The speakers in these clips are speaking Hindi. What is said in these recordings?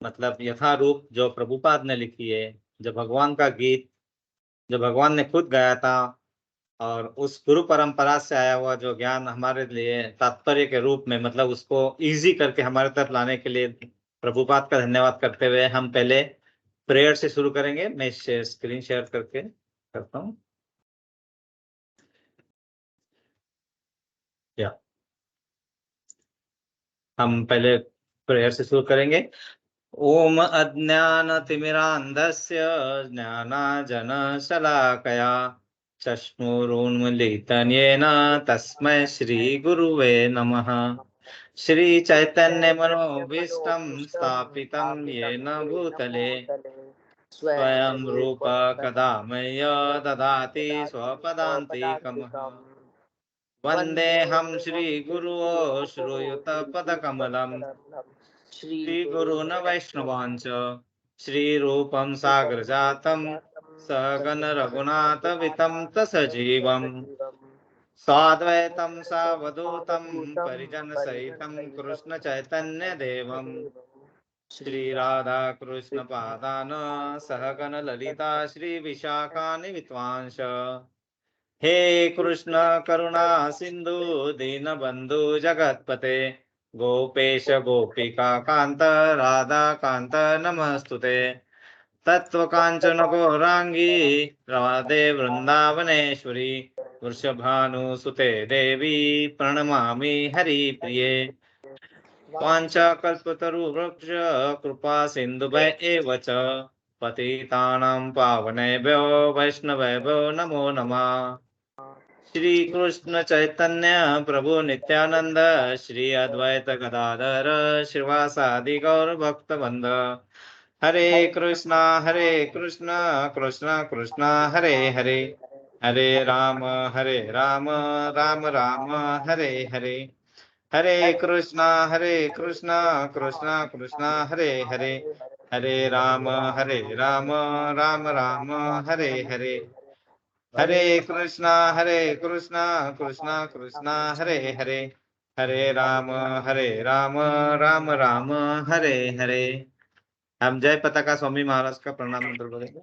मतलब यथारूप जो प्रभुपाद ने लिखी है, जो भगवान का गीत, जो भगवान ने खुद गाया था, और उस गुरु परंपरा से आया हुआ जो ज्ञान हमारे लिए तात्पर्य के रूप में, मतलब उसको इजी करके हमारे तरफ लाने के लिए प्रभुपाद का धन्यवाद करते हुए हम पहले प्रेयर से शुरू करेंगे। मैं स्क्रीन शेयर करके करता हूँ। हम पहले प्रेयर से शुरू करेंगे। ओम अज्ञानतिमिरान्धस्य ज्ञानाञ्जनशलाकया चक्षुरुन्मीलितं येन तस्मै श्रीगुरुवे नमः। श्रीचैतन्यमनोभीष्टं स्थापितं येन भूतले स्वयं रूप कदा मह्यं ददाति स्वपदान्तिकम्। वन्देऽहं श्रीगुरुं श्रूयुतपदकमलं श्रीगुरून् वैष्णवांश्च श्रीरूपं साग्रजातं सहगण रघुनाथवितं सजीवम् साद्वैतं सावधूतं परिजनसहितं कृष्णचैतन्यदेवम् श्रीराधाकृष्णपादान् सहगण ललिता श्रीविशाखानि विद्वांस। हे कृष्ण करुणा सिंधु दीनबंधु जगतपते गोपेश गोपिका कांत राधा कांत नमस्तुते। तत्वकांचन गौरांगी राधे वृंदावनेश्वरी वृषभानुसुते देवी प्रणमामि हरिप्रिये। वाञ्छाकल्पतरुवृक्ष कृपा सिन्धुभय एव च पतितानां पावनेभ्यो वैष्णवेभ्यो नमो नमः। श्री कृष्ण चैतन्य प्रभु नित्यानंद श्री अद्वैत गदाधर श्रीवासादि गौर भक्तवृंद हरे कृष्णा कृष्ण कृष्ण हरे हरे हरे राम राम राम हरे हरे हरे कृष्णा कृष्ण कृष्ण हरे हरे हरे राम राम हरे हरे हरे कृष्णा कृष्ण कृष्ण हरे हरे हरे राम राम हरे हरे। हम जय पताका स्वामी महाराज का प्रणाम मंत्र बोलेंगे।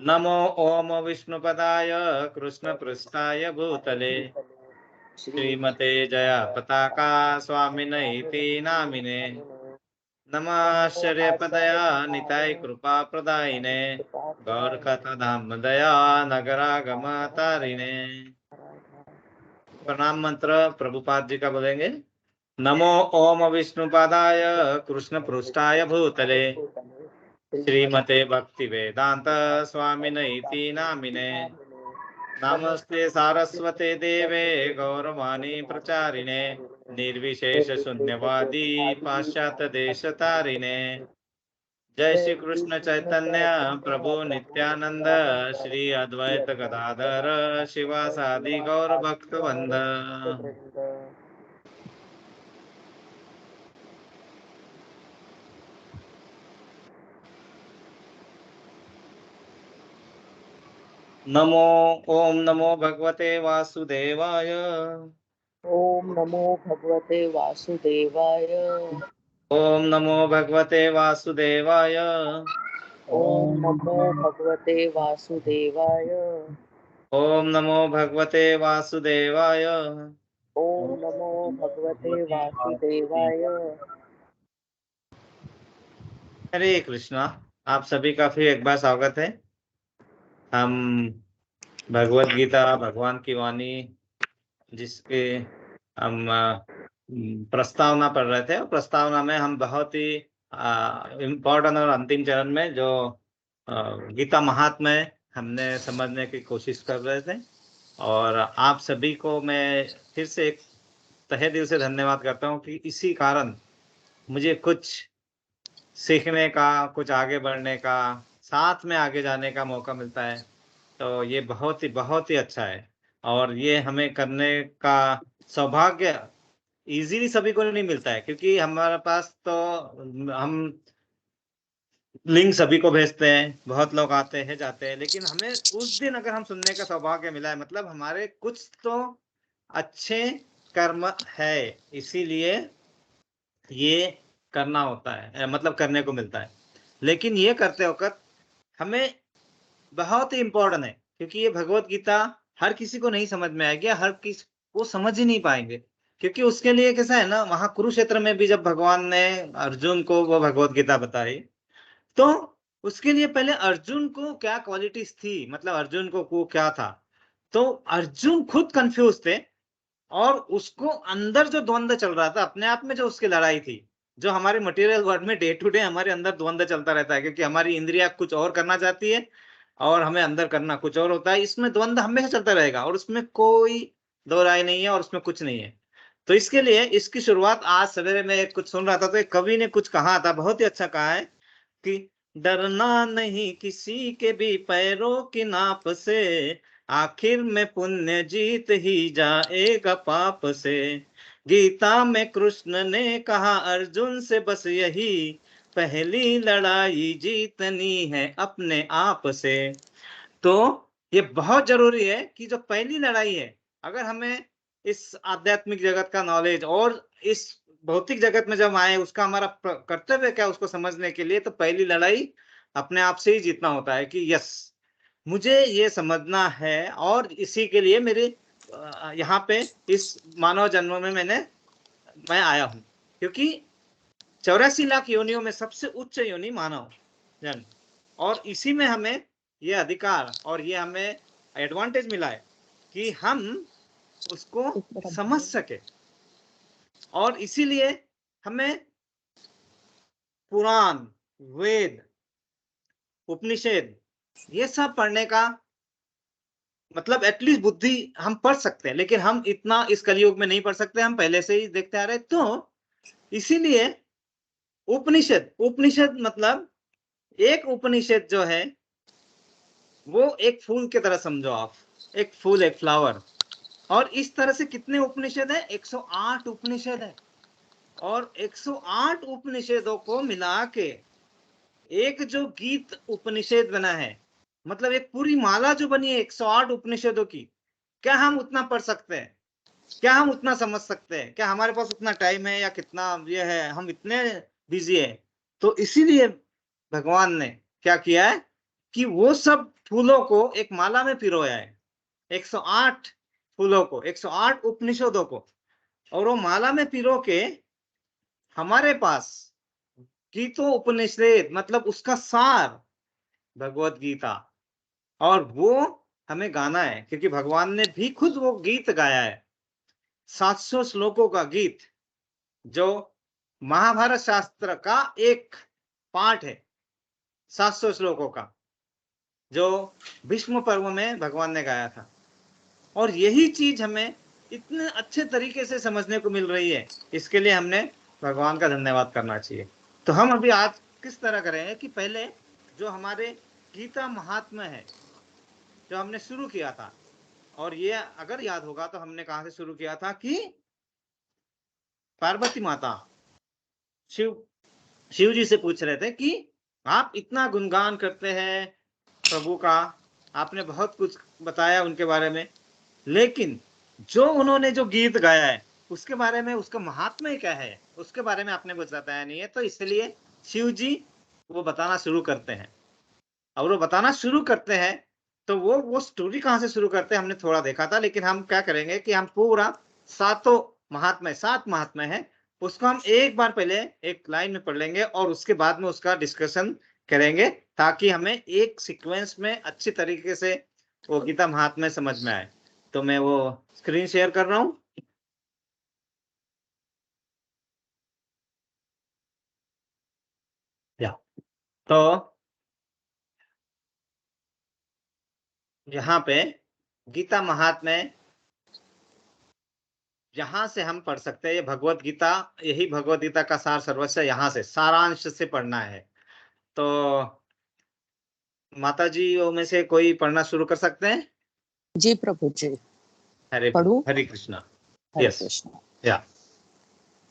नमो ओम विष्णुपदाय कृष्ण पृष्ठाय भूतले श्रीमते जया पताका स्वामिनैति नामिने नमाश्चर्यपदया निताय कृपा प्रदायिने गौरकथाधाम दया नगरागम तारिणे। प्रणाम मंत्र प्रभुपाद जी का बोलेंगे। नमो ओम विष्णुपादाय कृष्ण पृष्ठाय भूतले श्रीमते भक्ति वेदांत स्वामिनैति नामिने नमस्ते सारस्वते देवे गौरवाणी प्रचारिणे निर्विशेष शून्यवादी पाश्चात्य देश तारिणे। जय श्री कृष्ण चैतन्य प्रभु नित्यानंद श्री अद्वैत गदाधर शिवासादि गौर भक्तवृंद। नमो ओम नमो भगवते वासुदेवाय ओम नमो भगवते वासुदेवाय ओम नमो भगवते वासुदेवाय ओम नमो भगवते वासुदेवाय ओम नमो भगवते वासुदेवाय ओम नमो भगवते वासुदेवाय। हरे कृष्णा। आप सभी का फिर एक बार स्वागत है। हम भगवत गीता भगवान की वाणी जिसके हम प्रस्तावना पढ़ रहे थे, और प्रस्तावना में हम बहुत ही इम्पोर्टेंट और अंतिम चरण में जो गीता महात्म्य हमने समझने की कोशिश कर रहे थे। और आप सभी को मैं फिर से एक तहे दिल से धन्यवाद करता हूँ कि इसी कारण मुझे कुछ सीखने का, कुछ आगे बढ़ने का, साथ में आगे जाने का मौका मिलता है। तो ये बहुत ही अच्छा है, और ये हमें करने का सौभाग्य इजीली सभी को नहीं मिलता है, क्योंकि हमारे पास तो हम लिंक सभी को भेजते हैं, बहुत लोग आते हैं जाते हैं, लेकिन हमें उस दिन अगर हम सुनने का सौभाग्य मिला है, मतलब हमारे कुछ तो अच्छे कर्म है। इसीलिए ये करना होता है, मतलब करने को मिलता है। लेकिन ये करते वक्त हमें बहुत ही इम्पोर्टेंट है, क्योंकि ये भगवत गीता हर किसी को नहीं समझ में आएगी, हर किसी को समझ ही नहीं पाएंगे। क्योंकि उसके लिए कैसा है ना, वहां कुरुक्षेत्र में भी जब भगवान ने अर्जुन को वो भगवत गीता बताई, तो उसके लिए पहले अर्जुन को क्या क्वालिटीज थी, मतलब अर्जुन को क्या था, तो अर्जुन खुद कंफ्यूज थे। और उसको अंदर जो द्वंद्व चल रहा था अपने आप में, जो उसकी लड़ाई थी, जो हमारे मटेरियल वर्ल्ड में डे टू डे हमारे अंदर द्वंद्व चलता रहता है, क्योंकि हमारी इंद्रिया कुछ और करना चाहती है और हमें अंदर करना कुछ और होता है। इसमें द्वंद्व हमेशा चलता रहेगा और उसमें कोई दो राय नहीं है और उसमें कुछ नहीं है। तो इसके लिए इसकी शुरुआत आज सवेरे में कुछ सुन रहा था, तो एक कवि ने कुछ कहा था, बहुत ही अच्छा कहा है कि डरना नहीं किसी के भी पैरों की नाप से, आखिर में पुण्य जीत ही जाएगा पाप से। गीता में कृष्ण ने कहा अर्जुन से बस यही, पहली लड़ाई जीतनी है अपने आप से। तो ये बहुत जरूरी है कि जो पहली लड़ाई है, अगर हमें इस आध्यात्मिक जगत का नॉलेज और इस भौतिक जगत में जब आए उसका हमारा कर्तव्य क्या उसको समझने के लिए, तो पहली लड़ाई अपने आप से ही जीतना होता है कि यस, मुझे ये समझना है और इसी के लिए मेरे यहाँ पे इस मानव जन्म में मैं आया हूँ। क्योंकि 84 लाख योनियों में सबसे उच्च योनि मानव जन्म, और इसी में हमें ये अधिकार और ये हमें एडवांटेज मिला है कि हम उसको समझ सके। और इसीलिए हमें पुराण, वेद, उपनिषद ये सब पढ़ने का मतलब एटलीस्ट बुद्धि हम पढ़ सकते हैं, लेकिन हम इतना इस कलयुग में नहीं पढ़ सकते, हम पहले से ही देखते आ रहे। तो इसीलिए उपनिषद, उपनिषद मतलब एक उपनिषद जो है वो एक फूल की तरह समझो आप, एक फूल, एक फ्लावर। और इस तरह से कितने उपनिषद है? 108 उपनिषद है। और 108 उपनिषदों को मिला के एक जो गीत उपनिषद बना है, मतलब एक पूरी माला जो बनी है 108 उपनिषदों की, क्या हम उतना पढ़ सकते हैं? क्या हम उतना समझ सकते हैं? क्या हमारे पास उतना टाइम है या कितना ये है? हम इतने बिजी है। तो इसीलिए भगवान ने क्या किया है कि वो सब फूलों को एक माला में पिरोया है, 108 फूलों को, 108 उपनिषदों को, और वो माला में पिरो के हमारे पास गीतो उपनिषद मतलब उसका सार भगवत गीता, और वो हमें गाना है, क्योंकि भगवान ने भी खुद वो गीत गाया है, 700 श्लोकों का गीत, जो महाभारत शास्त्र का एक पार्ट है, 700 श्लोकों का, जो भीष्म पर्व में भगवान ने गाया था। और यही चीज हमें इतने अच्छे तरीके से समझने को मिल रही है, इसके लिए हमने भगवान का धन्यवाद करना चाहिए। तो हम अभी आज किस तरह करेंगे कि पहले जो हमारे गीता महात्म्य है जो हमने शुरू किया था, और ये अगर याद होगा तो हमने कहां से शुरू किया था कि पार्वती माता शिव जी से पूछ रहे थे कि आप इतना गुणगान करते हैं प्रभु का, आपने बहुत कुछ बताया उनके बारे में, लेकिन जो उन्होंने जो गीत गाया है उसके बारे में, उसका महात्म्य क्या है, उसके बारे में आपने कुछ बताया नहीं है। तो इसलिए शिव जी वो बताना शुरू करते हैं, और वो बताना शुरू करते हैं तो वो स्टोरी कहां से शुरू करते हैं हमने थोड़ा देखा था, लेकिन हम क्या करेंगे कि हम पूरा 7 महात्म्य है, उसको हम एक बार पहले एक लाइन में पढ़ लेंगे और उसके बाद में उसका डिस्कशन करेंगे, ताकि हमें एक सीक्वेंस में अच्छी तरीके से वो गीता महात्म्य समझ में आए। तो मैं वो स्क्रीन शेयर कर रहा हूं। तो यहाँ पे गीता महात्म्य यहाँ से हम पढ़ सकते हैं, ये भगवत गीता, यही भगवत गीता का सार सर्वस्व यहाँ से सारांश से पढ़ना है। तो माता जी वो में से कोई पढ़ना शुरू कर सकते हैं? जी प्रभु जी, हरे पढ़ूं? हरे कृष्णा। हरे यस, कृष्ण। या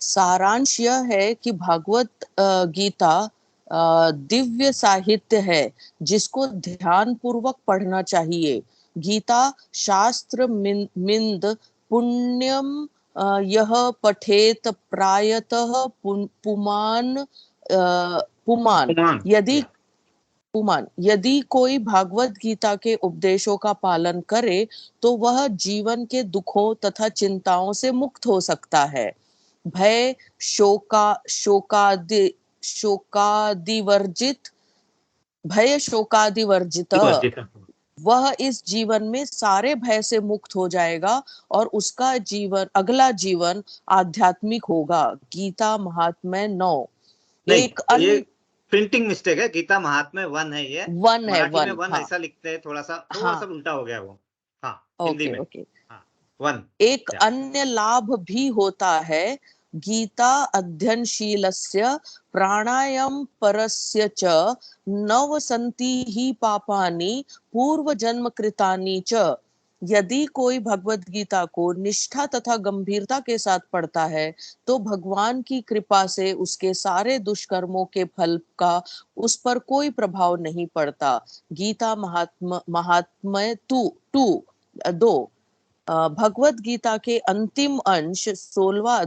सारांश यह है कि भागवत गीता दिव्य साहित्य है जिसको ध्यान पूर्वक पढ़ना चाहिए। गीता शास्त्र मिंद पुण्यम यह पठेत प्रायतः पुमान पुमान पुमान यदि पुमान यदि कोई भागवत गीता के उपदेशों का पालन करे तो वह जीवन के दुखों तथा चिंताओं से मुक्त हो सकता है। भय शोकादिवर्जित भय शोकादिवर्जित वर्जित। वह इस जीवन में सारे भय से मुक्त हो जाएगा और उसका जीवन अगला जीवन आध्यात्मिक होगा। गीता महात्म्य 9। नहीं, एक ये अन्य प्रिंटिंग मिस्टेक है, गीता महात्म्य 1 है ये, वन है, मराठी में वन, 1 हाँ ऐसा लिखते हैं, थोड़ा सा हाँ, उल्टा हो गया वो। हाँ, हिंदी ओके में। ओके। हाँ, 1। एक अन्य लाभ भी होता है। गीता अध्ययनशीलस्य प्राणायाम परस्य च नव सन्ति ही पापानि पूर्व जन्म कृतानि च। यदि कोई भगवत गीता को निष्ठा तथा गंभीरता के साथ पढ़ता है तो भगवान की कृपा से उसके सारे दुष्कर्मों के फल का उस पर कोई प्रभाव नहीं पड़ता। गीता महात्म्य 2। भगवत गीता के अंतिम अंश 18वां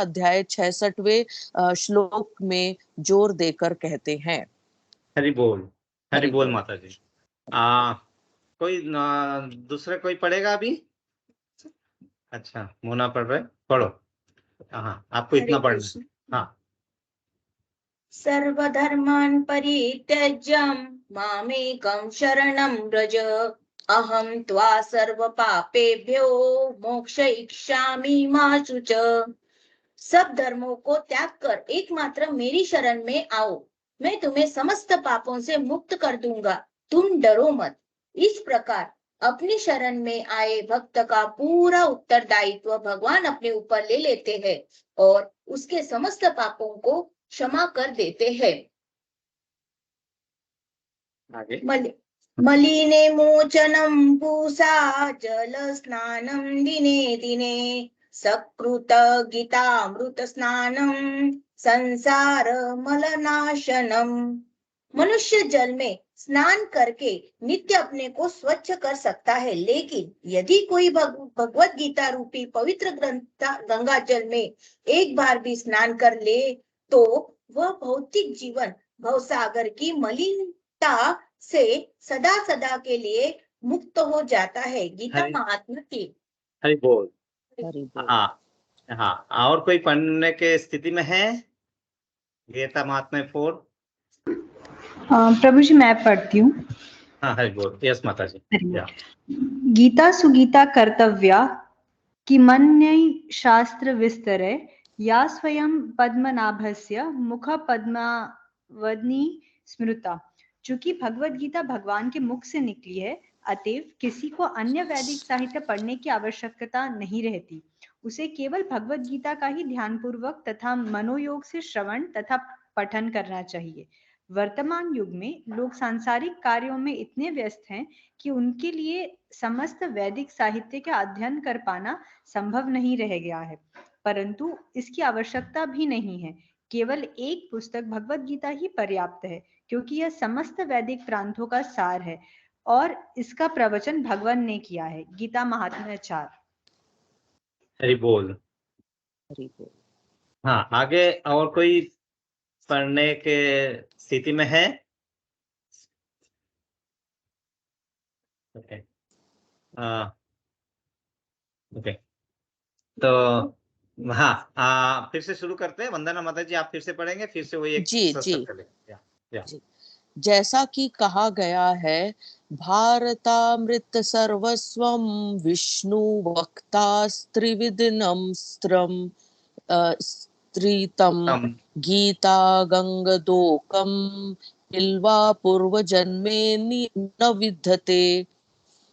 अध्याय 66वें श्लोक में जोर देकर कहते हैं। हरि बोल, हरि हरि बोल बोल। माता जी। कोई दूसरा कोई पढ़ेगा अभी? अच्छा, मोना पढ़ रहे, पढ़ो। हाँ, आपको इतना पढ़ना है। हाँ। सर्वधर्मान् परित्यज्य मामेकं शरणं व्रज अहं त्वा सर्वपापेभ्यो मोक्षयिष्यामि मा शुच। सब धर्मों को त्याग कर एकमात्र मेरी शरण में आओ, मैं तुम्हें समस्त पापों से मुक्त कर दूंगा, तुम डरो मत। इस प्रकार अपनी शरण में आए भक्त का पूरा उत्तरदायित्व भगवान अपने ऊपर ले लेते हैं और उसके समस्त पापों को क्षमा कर देते हैं। आगे। मलिने मोचनं पूषा जल स्नानं दिने दिने सकृत गीतामृत स्नानं संसार मलनाशनम। मनुष्य जल में स्नान करके नित्य अपने को स्वच्छ कर सकता है, लेकिन यदि कोई भगवत गीता रूपी पवित्र ग्रंथ गंगा जल में एक बार भी स्नान कर ले तो वह भौतिक जीवन भवसागर की मलिनता से सदा सदा के लिए मुक्त हो जाता है। गीता महात्मा की हरि बोल। हरि बोल। हाँ हाँ, और कोई पढ़ने के स्थिति में है? गीता महात्म्य 4। प्रभु जी मैं पढ़ती हूँ। हाँ, हरि बोल। यस माता जी। गीता सुगीता कर्तव्या किमन्यै शास्त्र विस्तरे या स्वयं पद्मनाभस्य मुख पद्मावनी स्मृता। चूंकि भगवत गीता भगवान के मुख से निकली है, अतएव किसी को अन्य वैदिक साहित्य पढ़ने की आवश्यकता नहीं रहती। उसे केवल भगवत गीता का ही ध्यानपूर्वक तथा मनोयोग से श्रवण तथा पठन करना चाहिए। वर्तमान युग में लोग सांसारिक कार्यों में इतने व्यस्त हैं कि उनके लिए समस्त वैदिक साहित्य का अध्ययन कर पाना संभव नहीं रह गया है, परंतु इसकी आवश्यकता भी नहीं है। केवल एक पुस्तक भगवत गीता ही पर्याप्त है, क्योंकि यह समस्त वैदिक प्रांतों का सार है और इसका प्रवचन भगवान ने किया है। गीता महात्म्य 4। हरि बोल। हरि बोल। हाँ, आगे और कोई पढ़ने के स्थिति में है? ओके ओके, तो हाँ, फिर से शुरू करते हैं। वंदना माता जी, आप फिर से पढ़ेंगे, फिर से वही एक जी सत्संग चलेगा। जी। जैसा कि कहा गया है, भारतामृत सर्वस्वम विष्णु वक्ता स्त्रिविदिनम स्त्रीतम गीता गंगदोकम पिल्वा पूर्व जन्मे न विद्यते।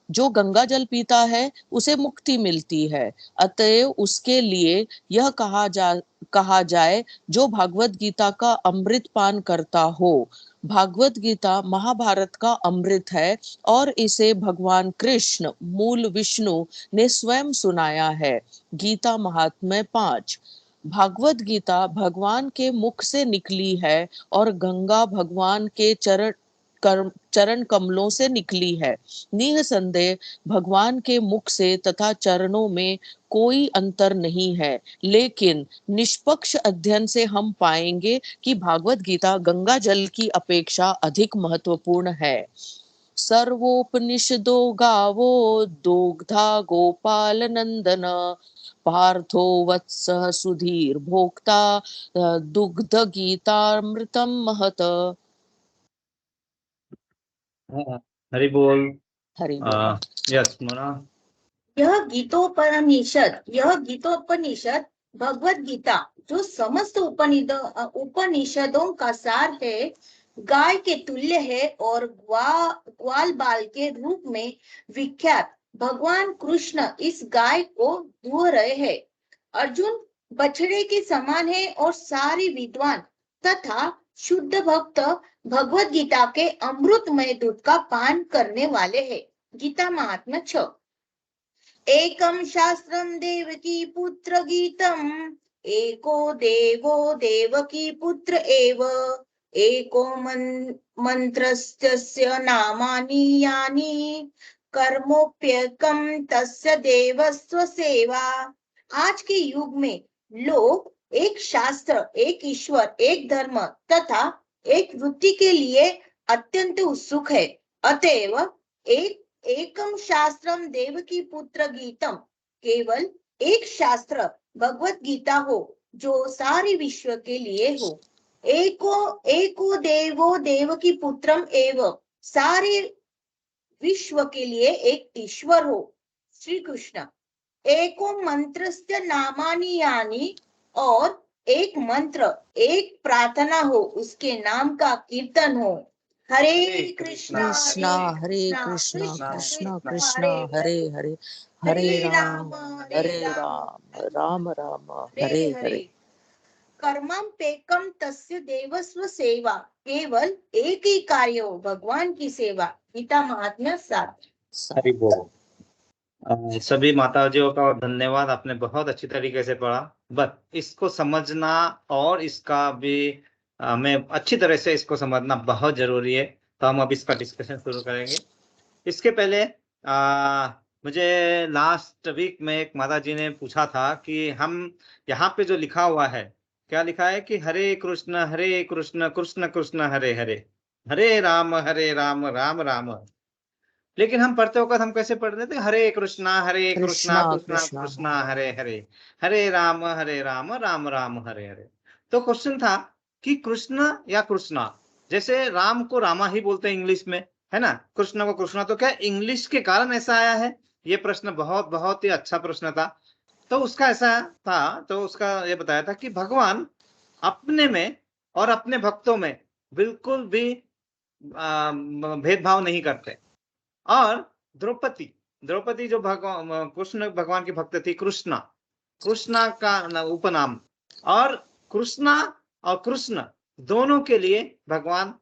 जो गंगा जल पीता है उसे मुक्ति मिलती है, अतएव उसके लिए यह कहा जाए जो भागवत गीता का अमृत पान करता हो। भागवत गीता महाभारत का अमृत है और इसे भगवान कृष्ण मूल विष्णु ने स्वयं सुनाया है। गीता महात्म्य 5। भागवत गीता भगवान के मुख से निकली है और गंगा भगवान के चरण कमलों से निकली है। निसंदेह भगवान के मुख से तथा चरणों में कोई अंतर नहीं है, लेकिन निष्पक्ष अध्ययन से हम पाएंगे कि भागवत गीता गंगा जल की अपेक्षा अधिक महत्वपूर्ण है। सर्वोपनिषदो गावो दुग्धा गोपाल नंदन, पार्थो वत्सः सुधीर भोक्ता दुग्ध गीतामृतम महत। हरि बोल। हरि बोल। यस मोना। यह गीतोपनिषद भगवत गीता जो समस्त उपनिषदों का सार है, गाय के तुल्य है और ग्वाल बाल के रूप में विख्यात भगवान कृष्ण इस गाय को दुह रहे हैं। अर्जुन बछड़े के समान है और सारे विद्वान तथा शुद्ध भक्त भगवत गीता के अमृतमय दूध का पान करने वाले हैं। गीता महात्म्य 6। एकम शास्त्रम देवकी पुत्र गीतम, एको देवो देवकी पुत्र एव, एको मंत्रस्य नामानि यानि, कर्मोप्यकम तस्य देवस्व सेवा। आज के युग में लोग एक शास्त्र, एक ईश्वर, एक धर्म तथा एक वृत्ति के लिए अत्यंत उत्सुक है। अतएव एकम शास्त्रम देवकी पुत्र गीतम, केवल एक शास्त्र भगवत गीता हो जो सारे विश्व के लिए हो। एको देवो देवकी पुत्रम एव, सारे विश्व के लिए एक ईश्वर हो श्री कृष्ण। एको मंत्रस्य नामानि यानि, और एक मंत्र, एक प्रार्थना हो, उसके नाम का कीर्तन हो। हरे कृष्णा कृष्णा हरे कृष्णा कृष्णा कृष्णा हरे हरे, हरे राम राम राम हरे हरे। कर्मपेकम तस्य देवस्व सेवा, केवल एक ही कार्य हो, भगवान की सेवा। गीता महात्म्य 7। हरि बोल। सभी माताजियों का धन्यवाद, आपने बहुत अच्छी तरीके से पढ़ा। बट इसको समझना और इसका भी हमें अच्छी तरह से इसको समझना बहुत जरूरी है। तो हम अब इसका डिस्कशन शुरू करेंगे। इसके पहले मुझे लास्ट वीक में एक माता जी ने पूछा था कि हम यहाँ पे जो लिखा हुआ है, क्या लिखा है कि हरे कृष्ण कृष्ण कृष्ण हरे हरे, हरे राम राम राम। लेकिन हम पढ़ते वक्त हम कैसे पढ़ रहे थे? हरे कृष्णा कृष्णा कृष्णा हरे हरे, हरे राम राम राम हरे हरे। तो क्वेश्चन था कि कृष्ण या कृष्णा, जैसे राम को रामा ही बोलते हैं इंग्लिश में, है ना, कृष्ण को कृष्णा, तो क्या इंग्लिश के कारण ऐसा आया है? ये प्रश्न बहुत ही अच्छा प्रश्न था। तो उसका ऐसा था, तो उसका ये बताया था कि भगवान अपने में और अपने भक्तों में बिल्कुल भी भेदभाव नहीं करते। और द्रौपदी जो कृष्ण भगवान की भक्त थी, कृष्णा का उपनाम, और कृष्णा और कृष्ण दोनों के लिए भगवान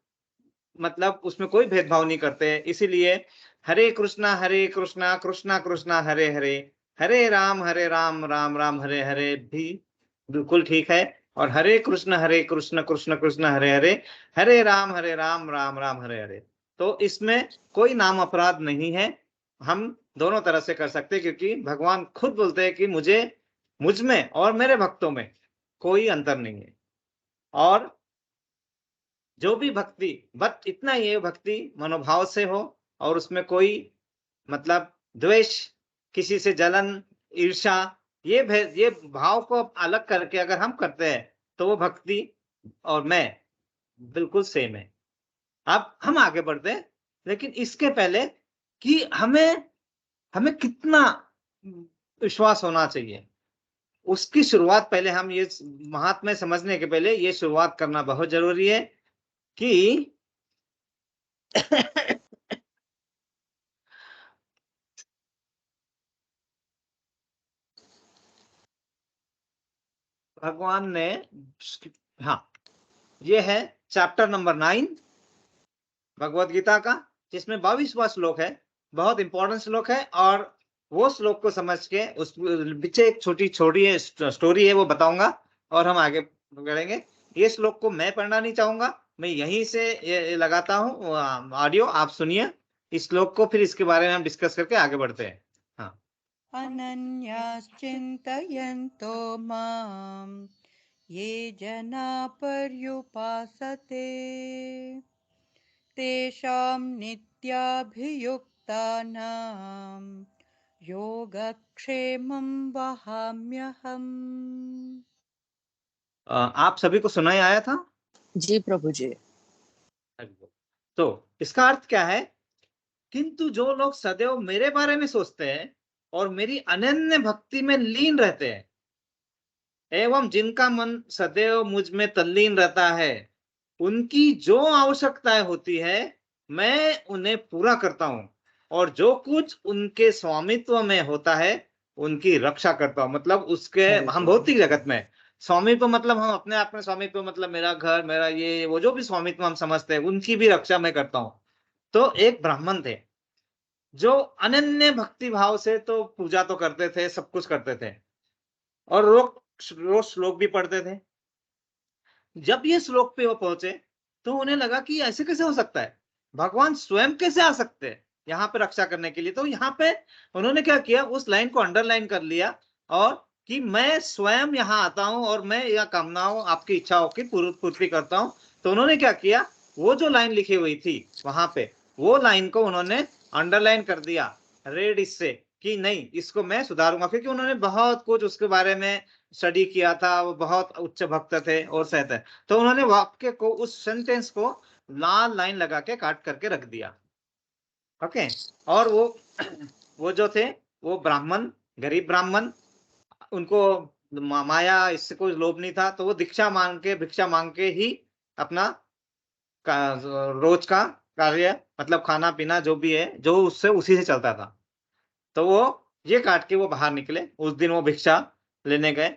मतलब उसमें कोई भेदभाव नहीं करते। इसीलिए हरे कृष्णा कृष्णा कृष्णा हरे हरे, हरे राम राम राम हरे हरे भी बिल्कुल ठीक है। और हरे कृष्ण कृष्ण कृष्ण हरे हरे, हरे राम राम राम हरे हरे। तो इसमें कोई नाम अपराध नहीं है, हम दोनों तरह से कर सकते हैं, क्योंकि भगवान खुद बोलते हैं कि मुझ में और मेरे भक्तों में कोई अंतर नहीं है। और जो भी भक्ति, बस इतना ही है, भक्ति मनोभाव से हो और उसमें कोई मतलब द्वेष, किसी से जलन, ईर्ष्या, ये भाव को अलग करके अगर हम करते हैं तो वो भक्ति और मैं बिल्कुल सेम है। अब हम आगे बढ़ते हैं, लेकिन इसके पहले कि हमें कितना विश्वास होना चाहिए, उसकी शुरुआत पहले हम ये महात्म्य समझने के पहले ये शुरुआत करना बहुत जरूरी है कि भगवान ने, हाँ, ये है चैप्टर नंबर 9 भगवत गीता का, जिसमें 22वां श्लोक है, बहुत इंपॉर्टेंट श्लोक है। और वो श्लोक को समझ के उस पीछे एक छोटी स्टोरी है, वो बताऊंगा और हम आगे बढ़ेंगे। ये श्लोक को मैं पढ़ना नहीं चाहूंगा, मैं यहीं से ये लगाता हूँ ऑडियो, आप सुनिए इस श्लोक को, फिर इसके बारे में हम डिस्कस करके आगे बढ़ते हैं। हाँ, अनन्याश्चिन्तयन्तो माम् ये जना पर्युपासते तेषां नित्याभियुक्तानां योगक्षेमं वहाम्यहम्। आप सभी को सुनाई आया था? जी प्रभु जी। तो इसका अर्थ क्या है? किंतु जो लोग सदैव मेरे बारे में सोचते हैं और मेरी अनन्य भक्ति में लीन रहते हैं एवं जिनका मन सदैव मुझ में तल्लीन रहता है, उनकी जो आवश्यकताएं होती है मैं उन्हें पूरा करता हूं और जो कुछ उनके स्वामित्व में होता है उनकी रक्षा करता हूं। मतलब उसके हम भौतिक जगत में स्वामित्व मतलब हम अपने आप में स्वामित्व मतलब मेरा घर, मेरा ये वो जो भी स्वामित्व हम समझते हैं उनकी भी रक्षा मैं करता हूं। तो एक ब्राह्मण थे जो अनन्य भक्ति भाव से तो पूजा तो करते थे, सब कुछ करते थे और रोज श्लोक भी पढ़ते थे। जब ये श्लोक पे वो पहुंचे तो उन्हें लगा कि ऐसे कैसे हो सकता है, भगवान स्वयं कैसे आ सकते हैं यहाँ पे रक्षा करने के लिए। तो यहाँ पे उन्होंने क्या किया, उस लाइन को अंडरलाइन कर लिया और कि मैं स्वयं यहाँ आता हूँ और मैं यह कामनाओं आपकी इच्छाओं की पूर्ति करता हूँ। तो उन्होंने क्या किया, वो जो लाइन लिखी हुई थी वहां पे वो लाइन को उन्होंने अंडरलाइन कर दिया रेड इससे कि नहीं इसको मैं सुधारूंगा, क्योंकि उन्होंने बहुत कुछ उसके बारे में स्टडी किया था, वो बहुत उच्च भक्त थे और सहते। तो उन्होंने वाक्य को, उस सेंटेंस को लाल लाइन लगा के काट करके रख दिया। ओके। और वो जो थे वो ब्राह्मण, गरीब ब्राह्मण, उनको माया इससे कोई लोभ नहीं था, तो वो भिक्षा मांग के ही अपना रोज का कार्य मतलब खाना पीना जो भी है जो उससे उसी से चलता था। तो वो ये काट के वो बाहर निकले, उस दिन वो भिक्षा लेने गए।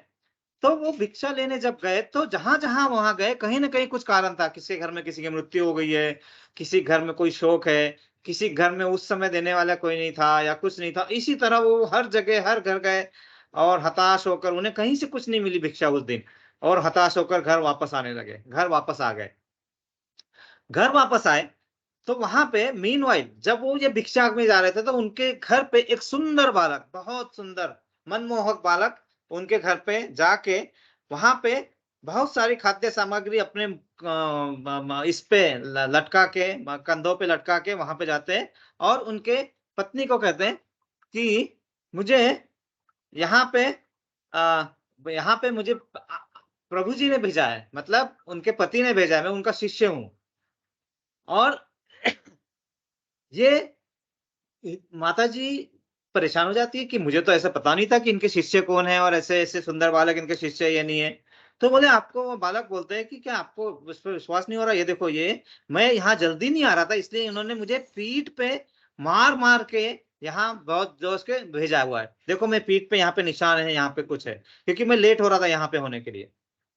तो वो भिक्षा लेने जब गए तो जहां जहां वहां गए कहीं ना कहीं कुछ कारण था, किसी घर में किसी की मृत्यु हो गई है, किसी घर में कोई शोक है, किसी घर में उस समय देने वाला कोई नहीं था या कुछ नहीं था। इसी तरह वो हर जगह हर घर गए और हताश होकर उन्हें कहीं से कुछ नहीं मिली भिक्षा उस दिन, और हताश होकर घर वापस आने लगे, घर वापस आ गए। घर वापस आए तो वहां पे मीनवाइल जब वो ये भिक्षा में जा रहे थे तो उनके घर पे एक सुंदर बालक, बहुत सुंदर मनमोहक बालक उनके घर पे जाके वहां पे बहुत सारी खाद्य सामग्री अपने इस पे लटका के, कंधों पे लटका के वहां पे जाते हैं और उनके पत्नी को कहते हैं कि मुझे यहाँ पे यहाँ पे मुझे प्रभु जी ने भेजा है, मतलब उनके पति ने भेजा है, मैं उनका शिष्य हूँ। और ये माता जी परेशान हो जाती है कि मुझे तो ऐसा पता नहीं था कि इनके शिष्य कौन है और ऐसे ऐसे सुंदर बालक इनके शिष्य ये नहीं है। तो बोले आपको, वो बालक बोलते हैं कि क्या आपको उस पर विश्वास नहीं हो रहा, ये देखो ये मैं यहाँ जल्दी नहीं आ रहा था इसलिए इन्होंने मुझे पीठ पे मार मार के यहाँ बहुत जोश के भेजा हुआ है, देखो मैं पीठ पे यहाँ पे निशान है, यहाँ पे कुछ है, क्योंकि मैं लेट हो रहा था यहाँ पे होने के लिए।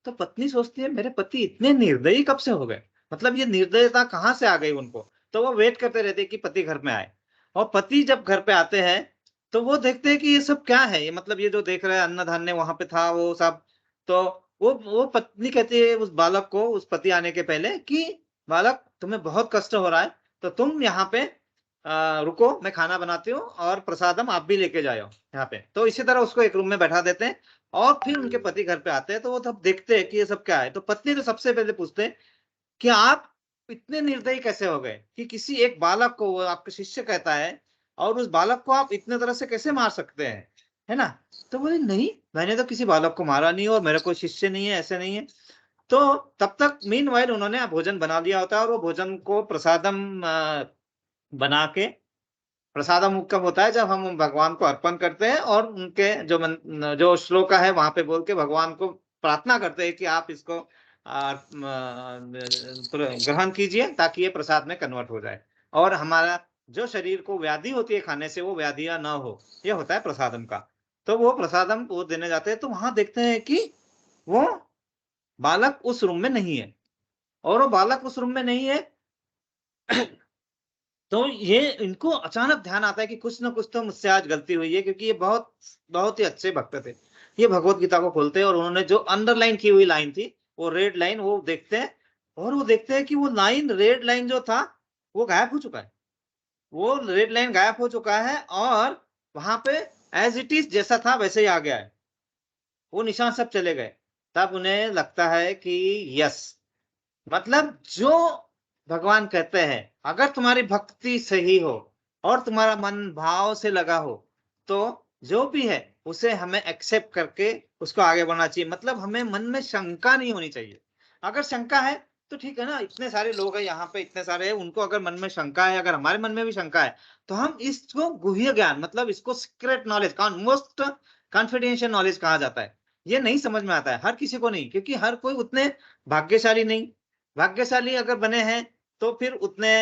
तो पत्नी सोचती है मेरे पति इतने निर्दयी कब से हो गए, मतलब ये निर्दयता कहाँ से आ गई उनको। तो वो वेट करते रहते कि पति घर में आए, और पति जब घर पे आते हैं तो वो देखते हैं कि ये सब क्या है, ये मतलब ये जो देख रहे हैं अन्न धान्य वहां पे था वो सब। तो वो पत्नी कहती है उस बालक को, उस पति आने के पहले कि बालक तुम्हें बहुत कष्ट हो रहा है तो तुम यहाँ पे रुको, मैं खाना बनाती हूँ और प्रसादम आप भी लेके जाओ यहाँ पे। तो इसी तरह उसको एक रूम में बैठा देते हैं और फिर उनके पति घर पे आते हैं तो वो तब देखते हैं कि ये सब क्या है। तो पत्नी तो सबसे पहले पूछते हैं कि आप इतने निर्दयी कैसे हो गए कि किसी एक बालक को, वो आपका शिष्य कहता है, और उस बालक को आप इतने तरह से कैसे मार सकते हैं, है ना। तो बोले नहीं मैंने तो किसी बालक को मारा नहीं और मेरा कोई शिष्य नहीं है, ऐसे नहीं है। तो तब तक मीनवाइल उन्होंने भोजन बना लिया होता है और वो भोजन को प्रसादम बना के, प्रसादम कब होता है जब हम भगवान को अर्पण करते हैं और उनके जो श्लोक है वहां पे बोल के भगवान को प्रार्थना करते हैं कि आप इसको ग्रहण कीजिए ताकि ये प्रसाद में कन्वर्ट हो जाए और हमारा जो शरीर को व्याधि होती है खाने से वो व्याधियां न हो, ये होता है प्रसादम का। तो वो प्रसादम वो देने जाते हैं तो वहां देखते हैं कि वो बालक उस रूम में नहीं है, और वो बालक उस रूम में नहीं है। तो ये इनको अचानक ध्यान आता है कि कुछ ना कुछ तो मुझसे आज गलती हुई है, क्योंकि ये बहुत बहुत ही अच्छे भक्त थे। ये भगवत गीता को खोलते हैं और उन्होंने जो अंडरलाइन की हुई लाइन थी वो रेड लाइन वो देखते हैं, और वो देखते हैं कि वो लाइन, रेड लाइन जो था वो गायब हो चुका है, वो रेड लाइन गायब हो चुका है और वहां पे एज इट इज जैसा था वैसे ही आ गया है, वो निशान सब चले गए, तब उन्हें लगता है कि यस, मतलब जो भगवान कहते हैं, अगर तुम्हारी भक्ति सही हो और तुम्हारा मन भाव से लगा हो, तो जो भी है उसे हमें एक्सेप्ट करके उसको आगे बढ़ना चाहिए। मतलब हमें मन में शंका नहीं होनी चाहिए। अगर शंका है तो ठीक है ना, इतने सारे लोग हैं यहाँ पे, इतने सारे हैं, उनको अगर मन में शंका है, अगर हमारे मन में भी शंका है, तो हम इसको गुह्य ज्ञान, मतलब इसको secret knowledge, most confidential knowledge कहा जाता है, ये नहीं समझ में आता है हर किसी को नहीं, क्योंकि हर कोई उतने भाग्यशाली नहीं। भाग्यशाली अगर बने हैं तो फिर उतने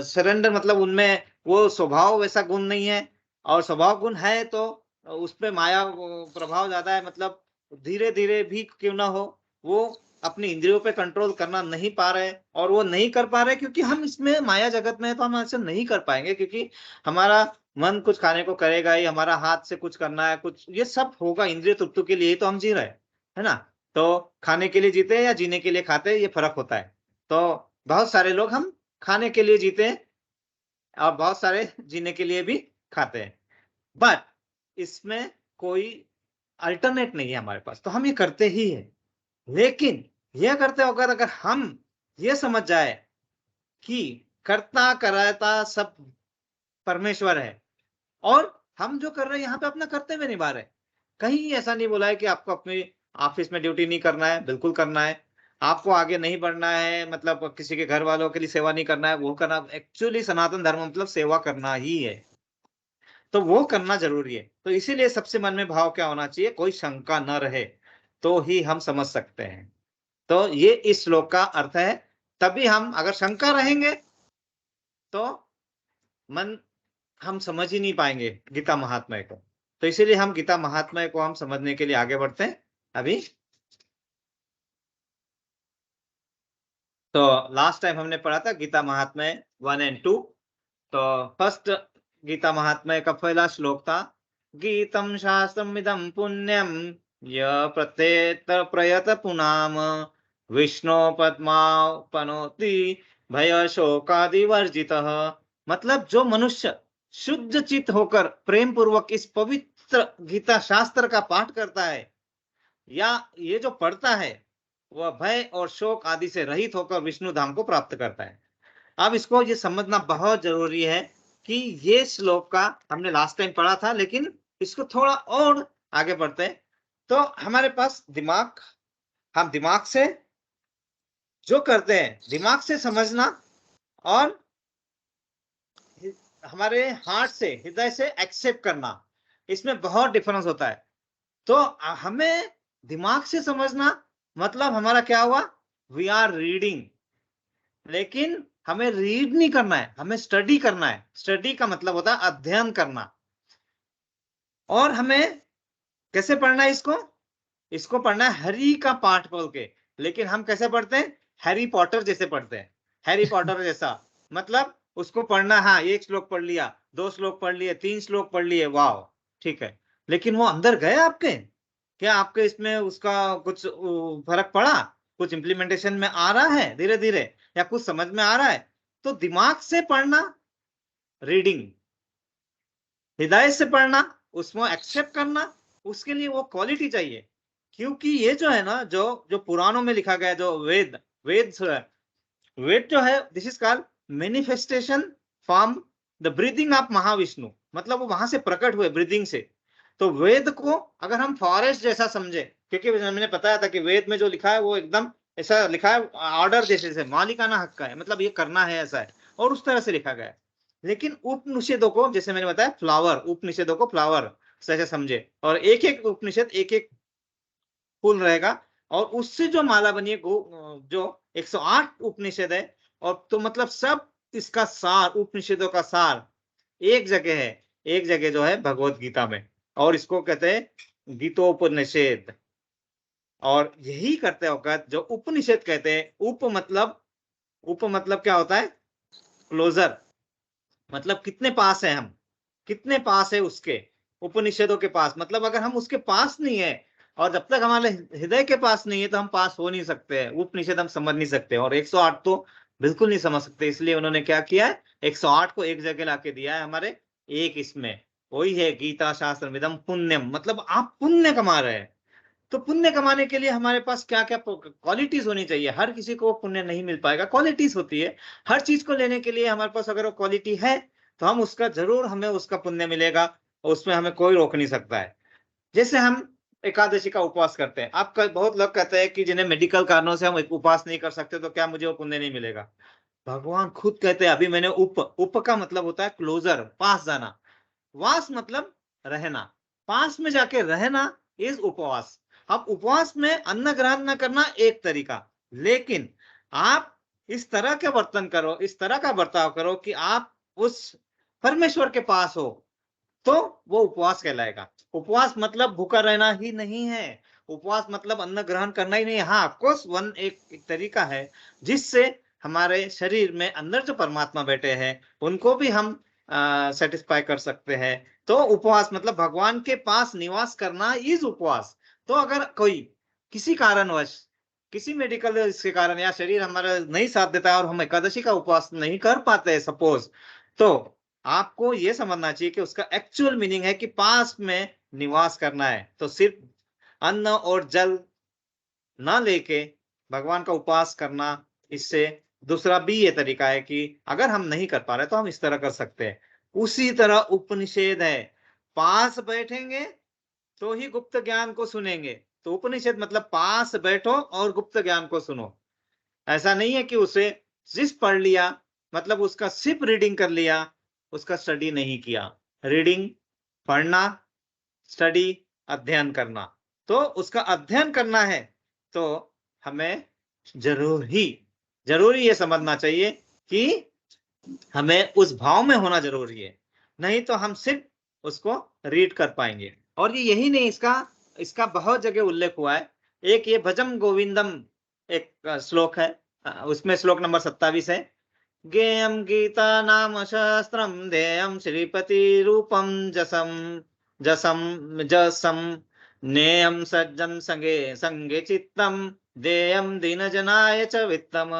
सरेंडर, मतलब उनमें वो स्वभाव वैसा गुण नहीं है, और स्वभाव गुण है तो उसपे माया प्रभाव ज्यादा है, मतलब धीरे धीरे भी क्यों ना हो वो अपनी इंद्रियों पे कंट्रोल करना नहीं पा रहे, और वो नहीं कर पा रहे क्योंकि हम इसमें माया जगत में है, तो हम ऐसे नहीं कर पाएंगे, क्योंकि हमारा मन कुछ खाने को करेगा ही, हमारा हाथ से कुछ करना है, कुछ ये सब होगा इंद्रिय तृप्ति के लिए, तो हम जी रहे हैं, है ना। तो खाने के लिए जीते हैं या जीने के लिए खाते हैं, ये फर्क होता है। तो बहुत सारे लोग हम खाने के लिए जीते हैं और बहुत सारे जीने के लिए भी खाते हैं, बट इसमें कोई अल्टरनेट नहीं है हमारे पास, तो हम ये करते ही है। लेकिन यह करते वक्त अगर हम ये समझ जाए कि करता कराता सब परमेश्वर है, और हम जो कर रहे हैं यहाँ पे अपना कर्तव्य निभा रहे हैं, कहीं ऐसा नहीं बोला है कि आपको अपने ऑफिस में ड्यूटी नहीं करना है, बिल्कुल करना है। आपको आगे नहीं बढ़ना है, मतलब किसी के घर वालों के लिए सेवा नहीं करना है, वो करना, एक्चुअली सनातन धर्म मतलब सेवा करना ही है, तो वो करना जरूरी है। तो इसीलिए सबसे मन में भाव क्या होना चाहिए, कोई शंका न रहे, तो ही हम समझ सकते हैं। तो ये इस श्लोक का अर्थ है। तभी हम, अगर शंका रहेंगे तो मन, हम समझ ही नहीं पाएंगे गीता महात्म्य को। तो इसीलिए हम गीता महात्म्य को हम समझने के लिए आगे बढ़ते हैं अभी। तो लास्ट टाइम हमने पढ़ा था गीता महात्म्य 1 और 2। तो फर्स्ट गीता महात्म्य का पहला श्लोक था, गीतम शास्त्रम इदम पुण्यम य प्रत्येत प्रयत पुनाम विष्णु पद्मापनोति भय शोकादि वर्जितः। मतलब जो मनुष्य शुद्ध चित्त होकर प्रेम पूर्वक इस पवित्र गीता शास्त्र का पाठ करता है, या ये जो पढ़ता है, वह भय और शोक आदि से रहित होकर विष्णु धाम को प्राप्त करता है। अब इसको ये समझना बहुत जरूरी है कि ये श्लोक का हमने लास्ट टाइम पढ़ा था, लेकिन इसको थोड़ा और आगे बढ़ते हैं। तो हमारे पास दिमाग, हम दिमाग से जो करते हैं, दिमाग से समझना, और हमारे हार्ट से, हृदय से एक्सेप्ट करना, इसमें बहुत डिफरेंस होता है। तो हमें दिमाग से समझना मतलब हमारा क्या हुआ, वी आर रीडिंग, लेकिन हमें रीड नहीं करना है, हमें स्टडी करना है। स्टडी का मतलब होता है अध्ययन करना। और हमें कैसे पढ़ना है इसको, इसको पढ़ना है हरि का पाठ बोल के। लेकिन हम कैसे पढ़ते हैं, हैरी पॉटर जैसे पढ़ते हैं, हैरी पॉटर जैसा, मतलब उसको पढ़ना, हाँ एक श्लोक पढ़ लिया, 2 श्लोक पढ़ लिए, 3 श्लोक पढ़ लिए, वाह ठीक है, लेकिन वो अंदर गए आपके, क्या आपके इसमें उसका कुछ फर्क पड़ा, कुछ इम्प्लीमेंटेशन में आ रहा है धीरे धीरे, या कुछ समझ में आ रहा है। तो दिमाग से पढ़ना रीडिंग, हृदय से पढ़ना उसमें एक्सेप्ट करना, उसके लिए वो क्वालिटी चाहिए। क्योंकि ये जो है ना, जो पुराणों में लिखा गया, जो वेद वेद जो है, this is called manifestation from the breathing of Mahavishnu, मतलब वो वहां से प्रकट हुए ब्रीदिंग से। तो वेद को अगर हम फॉरेस्ट जैसा समझे, क्योंकि मैंने बताया था कि वेद में जो लिखा है वो एकदम ऐसा लिखा है, ऑर्डर जैसे मालिकाना हक का है, मतलब ये करना है ऐसा है, और उस तरह से लिखा गया है। लेकिन उपनिषदों को, जैसे मैंने बताया फ्लावर, उपनिषदों को फ्लावर से समझे, और एक एक उपनिषद एक एक फूल रहेगा, और उससे जो माला बनी है, जो 108 उपनिषद है, और तो मतलब सब इसका सार, उपनिषदों का सार एक जगह है, एक जगह जो है भगवत गीता में, और इसको कहते हैं गीतोपनिषद। और यही करते वक्त जो उपनिषद कहते हैं, उप मतलब क्या होता है, क्लोजर, मतलब कितने पास है हम, कितने पास है उसके, उपनिषदों के पास, मतलब अगर हम उसके पास नहीं है, और जब तक हमारे हृदय के पास नहीं है, तो हम पास हो नहीं सकते हैं, उपनिषद हम समझ नहीं सकते, और 108 तो बिल्कुल नहीं समझ सकते। इसलिए उन्होंने क्या किया है, 108 को एक जगह लाके दिया है हमारे एक इसमें, वही है गीता शास्त्र मिदम पुण्यम, मतलब आप पुण्य कमा रहे हैं। तो पुण्य कमाने के लिए हमारे पास क्या क्या क्वालिटीज होनी चाहिए। हर किसी को पुण्य नहीं मिल पाएगा, क्वालिटीज होती है। हर चीज को लेने के लिए हमारे पास अगर वो क्वालिटी है तो हम उसका जरूर, हमें उसका पुण्य मिलेगा, और उसमें हमें कोई रोक नहीं सकता है। जैसे हम एकादशी का उपवास करते हैं, आपका बहुत लोग कहते हैं कि जिन्हें मेडिकल कारणों से हम उपवास नहीं कर सकते तो क्या मुझे वो पुण्य नहीं मिलेगा। भगवान खुद कहते हैं, अभी मैंने उप का मतलब होता है क्लोजर, पास जाना। वास मतलब रहना, पास में जाके रहना इज उपवास। अब उपवास में अन्न ग्रहण न करना एक तरीका, लेकिन आप इस तरह के बर्तन करो, इस तरह का बर्ताव करो कि आप उस परमेश्वर के पास हो, तो वो उपवास कहलाएगा। उपवास मतलब भूखा रहना ही नहीं है, उपवास मतलब अन्न ग्रहण करना ही नहीं है। हाँ, ऑफकोर्स वन एक तरीका है जिससे हमारे शरीर में अंदर जो परमात्मा बैठे हैं उनको भी हम सेटिस्फाई कर सकते हैं। तो उपवास मतलब भगवान के पास निवास करना इज उपवास। तो अगर कोई किसी कारणवश, किसी मेडिकल इसके कारण या शरीर हमारा नहीं साथ देता है और हम एकादशी का उपवास नहीं कर पाते सपोज, तो आपको ये समझना चाहिए कि उसका एक्चुअल मीनिंग है कि पास में निवास करना है। तो सिर्फ अन्न और जल ना लेके भगवान का उपवास करना, इससे दूसरा भी ये तरीका है कि अगर हम नहीं कर पा रहे तो हम इस तरह कर सकते हैं। उसी तरह उपनिषेध है, पास बैठेंगे तो ही गुप्त ज्ञान को सुनेंगे। तो उपनिषद मतलब पास बैठो और गुप्त ज्ञान को सुनो। ऐसा नहीं है कि उसे सिर्फ पढ़ लिया, मतलब उसका सिर्फ रीडिंग कर लिया, उसका स्टडी नहीं किया। रीडिंग, पढ़ना, स्टडी, अध्ययन करना। तो उसका अध्ययन करना है तो हमें जरूरी ये समझना चाहिए कि हमें उस भाव में होना जरूरी है, नहीं तो हम सिर्फ उसको रीड कर पाएंगे। और ये यही नहीं, इसका बहुत जगह उल्लेख हुआ है। एक ये भजम गोविंदम एक श्लोक है, उसमें श्लोक नंबर 27 है। गेयम गीता नाम शास्त्रम देयम श्रीपति रूपम जसम जसम जसम नेयम सज्जन संगे संगे चित्तम देयम दीन जनाय च वित्तम।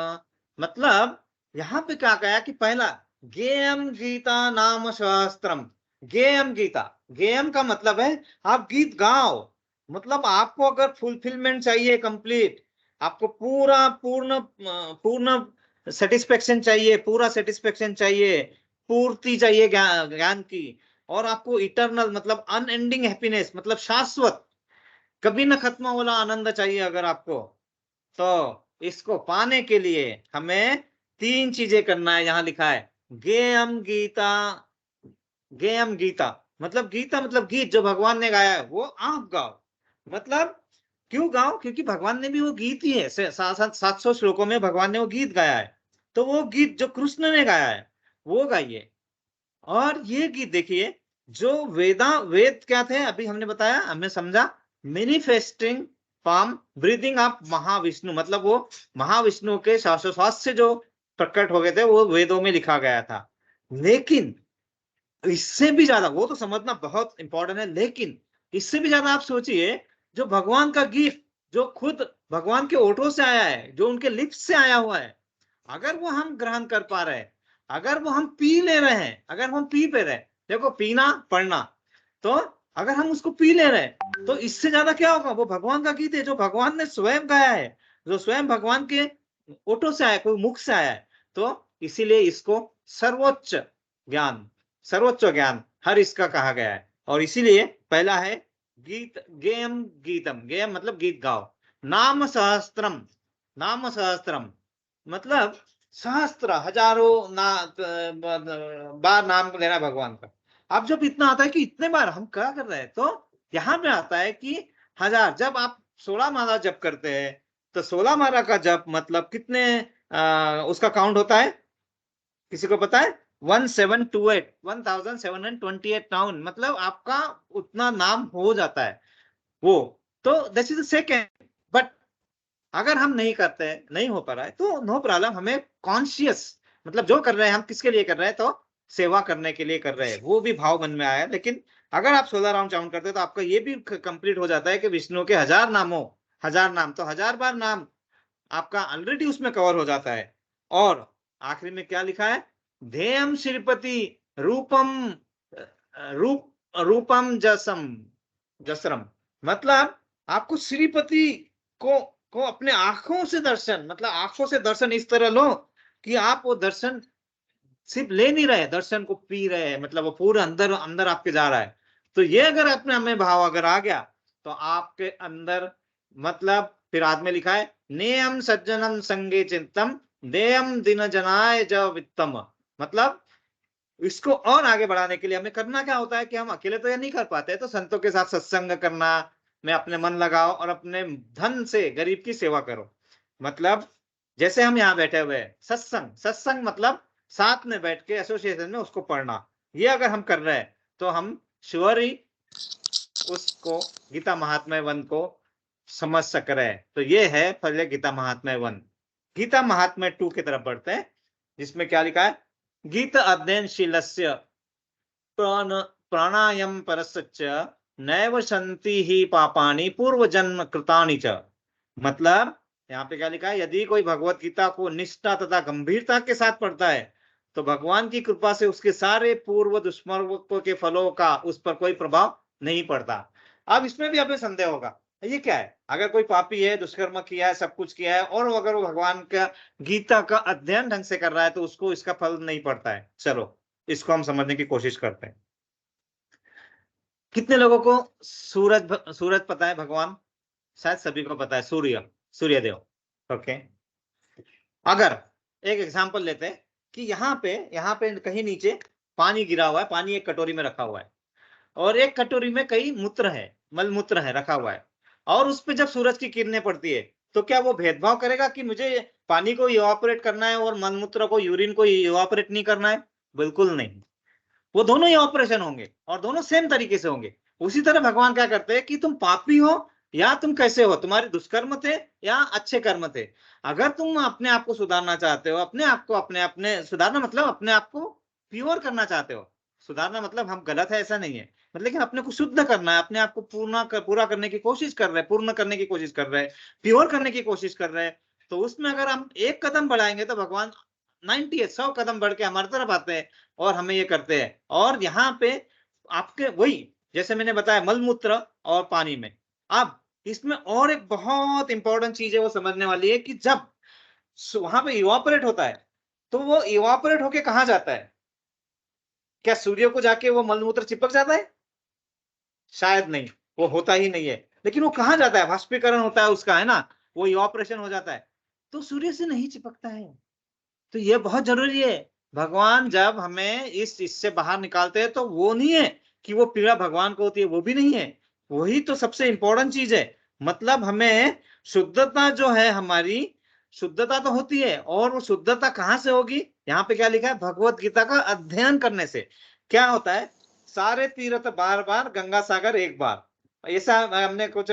मतलब यहाँ पे क्या कहा कि पहला गेयम गीता नाम शास्त्रम। गेयम गीता, गेयम का मतलब है आप गीत गाओ। मतलब आपको अगर फुलफिलमेंट चाहिए कंप्लीट, आपको पूरा पूर्ण पूर्ण सेटिस्फेक्शन चाहिए, पूरा सेटिस्फेक्शन चाहिए, पूर्ति चाहिए ज्ञान की, और आपको इटर्नल मतलब अनएंडिंग हैप्पीनेस, मतलब शाश्वत कभी न खत्म वाला आनंद चाहिए अगर आपको, तो इसको पाने के लिए हमें 3 चीजें करना है। यहाँ लिखा है गेयम गीता। गेयम गीता मतलब गीता मतलब गीत जो भगवान ने गाया है वो आप गाओ। मतलब क्यों गाओ? क्योंकि भगवान ने भी वो गीत ही है, 700 श्लोकों में भगवान ने वो गीत गाया है। तो वो गीत जो कृष्ण ने गाया है वो गाइए। और ये गीत देखिए, जो वेद क्या थे अभी हमने बताया, हमने समझा। Manifesting form breathing up Mahavishnu, मतलब वो महाविष्णु के श्वासोश्वास से जो प्रकट हो गए थे वो वेदों में लिखा गया था। लेकिन इससे भी ज्यादा, वो तो समझना बहुत इंपॉर्टेंट है, लेकिन इससे भी ज्यादा आप सोचिए, जो भगवान का गिफ्ट, जो खुद भगवान के ओठों से आया है, जो उनके लिप्स से आया हुआ है, अगर वो हम ग्रहण कर पा रहे हैं, अगर वो हम पी ले रहे हैं, अगर हम पी पे रहे, देखो पीना पढ़ना, तो अगर हम उसको पी ले रहे हैं तो इससे ज्यादा क्या होगा? वो भगवान का गीत है जो भगवान ने स्वयं गाया है, जो स्वयं भगवान के ओठों से आया, कोई मुख से आया है। तो इसीलिए इसको सर्वोच्च ज्ञान, सर्वोच्च ज्ञान हर इसका कहा गया है। और इसीलिए पहला है गीत, गेयम गीतम, गेयम मतलब गीत गाओ। नाम सहस्त्रम, नाम सहस्त्रम मतलब सहस्त्र हजारों बार नाम लेना भगवान का। अब जब इतना आता है कि इतने बार हम क्या कर रहे हैं, तो यहाँ पे आता है कि 1000, जब आप 16 माला जप करते हैं तो 16 माला का जप मतलब कितने उसका काउंट होता है, किसी को पता है? 1728, 1728 नाउन, मतलब आपका उतना नाम हो जाता है वो। तो this is the second. But अगर हम नहीं करते, नहीं हो पा रहा है, तो नो प्रॉब्लम, हमें कॉन्शियस, मतलब जो कर रहे हैं हम किसके लिए कर रहे हैं, तो सेवा करने के लिए कर रहे हैं, वो भी भाव मन में आया। लेकिन अगर आप 16 राउंड काउंट करते हैं तो आपका ये भी कंप्लीट हो जाता है कि विष्णु के 1000 नामों, 1000 नाम, तो 1000 बार नाम आपका ऑलरेडी उसमें कवर हो जाता है। और आखिरी में क्या लिखा है? ध्येयम श्रीपति रूपम, रूप रूपम जसम जसरम, मतलब आपको श्रीपति को अपने आंखों से दर्शन, मतलब आंखों से दर्शन इस तरह लो कि आप वो दर्शन सिर्फ ले नहीं रहे, दर्शन को पी रहे हैं, मतलब वो पूरे अंदर अंदर आपके जा रहा है। तो ये अगर अपने हमें भाव अगर आ गया तो आपके अंदर, मतलब फिर बाद में लिखा है नेयम सज्जनम संगे चिंतम देयम दिन जनाय ज वित्तम, मतलब इसको और आगे बढ़ाने के लिए हमें करना क्या होता है कि हम अकेले तो ये नहीं कर पाते, तो संतों के साथ सत्संग करना, में अपने मन लगाओ और अपने धन से गरीब की सेवा करो। मतलब जैसे हम यहाँ बैठे हुए हैं, सत्संग, सत्संग मतलब साथ में बैठ के एसोसिएशन में उसको पढ़ना, ये अगर हम कर रहे हैं तो हम श्योर ही उसको गीता महात्म्य वन को समझ सक रहे हैं। तो ये है पहले गीता महात्म्य वन। गीता महात्म्य 2 की तरफ बढ़ते हैं, जिसमें क्या लिखा है, गीत अध्ययनशीलस्य प्राणायाम परस्य नैव सन्ति ही पापानि पूर्व जन्म कृतानि च। मतलब यहाँ पे क्या लिखा है, यदि कोई भगवत गीता को निष्ठा तथा गंभीरता के साथ पढ़ता है तो भगवान की कृपा से उसके सारे पूर्व दुष्कर्मों के फलों का उस पर कोई प्रभाव नहीं पड़ता। अब इसमें भी हमें संदेह होगा, ये क्या है, अगर कोई पापी है, दुष्कर्म किया है, सब कुछ किया है, और अगर वो भगवान का गीता का अध्ययन ढंग से कर रहा है तो उसको इसका फल नहीं पड़ता है। चलो इसको हम समझने की कोशिश करते हैं। कितने लोगों को सूरज पता है भगवान? शायद सभी को पता है, सूर्य देव। ओके, अगर एक एग्जांपल लेते हैं कि यहाँ पे कहीं नीचे पानी गिरा हुआ है, पानी एक कटोरी में रखा हुआ है, और एक कटोरी में कई मूत्र है, मल मूत्र है रखा हुआ है, और उस पे जब सूरज की किरणें पड़ती है तो क्या वो भेदभाव करेगा कि मुझे पानी को इवापोरेट करना है और मल मूत्र को, यूरिन को इवापोरेट नहीं करना है? बिल्कुल नहीं, वो दोनों ही ऑपरेशन होंगे और दोनों सेम तरीके से होंगे। उसी तरह भगवान क्या करते हैं कि तुम पापी हो या तुम कैसे हो, तुम्हारे दुष्कर्म थे या अच्छे कर्म थे, अगर तुम अपने आप को सुधारना चाहते हो, अपने आप को अपने सुधारना मतलब अपने आप को प्योर करना चाहते हो, सुधारना मतलब हम गलत है ऐसा नहीं है, मतलब लेकिन अपने को शुद्ध करना है, अपने आप को पूरा करने की कोशिश कर रहे हैं, पूर्ण करने की कोशिश कर रहे हैं, प्योर करने की कोशिश कर रहे हैं, तो उसमें अगर हम एक कदम बढ़ाएंगे तो भगवान 100 कदम बढ़ के हमारी तरफ आते हैं और हमें ये करते हैं। और यहाँ पे आपके वही जैसे मैंने बताया मलमूत्र और पानी में, अब इसमें और एक बहुत इंपॉर्टेंट चीज है वो समझने वाली है कि जब वहां पे इवापोरेट होता है तो वो इवापोरेट होके कहाँ जाता है? क्या सूर्य को जाके वो मलमूत्र चिपक जाता है? शायद नहीं, वो होता ही नहीं है। लेकिन वो कहाँ जाता है? वाष्पीकरण होता है उसका, है ना, वो इवापोरेशन हो जाता है, तो सूर्य से नहीं चिपकता है। तो ये बहुत जरूरी है। भगवान जब हमें इससे बाहर निकालते हैं तो वो नहीं है कि वो पीड़ा भगवान को होती है, वो भी नहीं है, वही तो सबसे इंपॉर्टेंट चीज है। मतलब हमें शुद्धता जो है, हमारी शुद्धता तो होती है, और वो शुद्धता कहाँ से होगी? यहाँ पे क्या लिखा है, भगवत गीता का अध्ययन करने से। क्या होता है, सारे तीर्थ बार बार, गंगा सागर एक बार, ऐसा हमने कुछ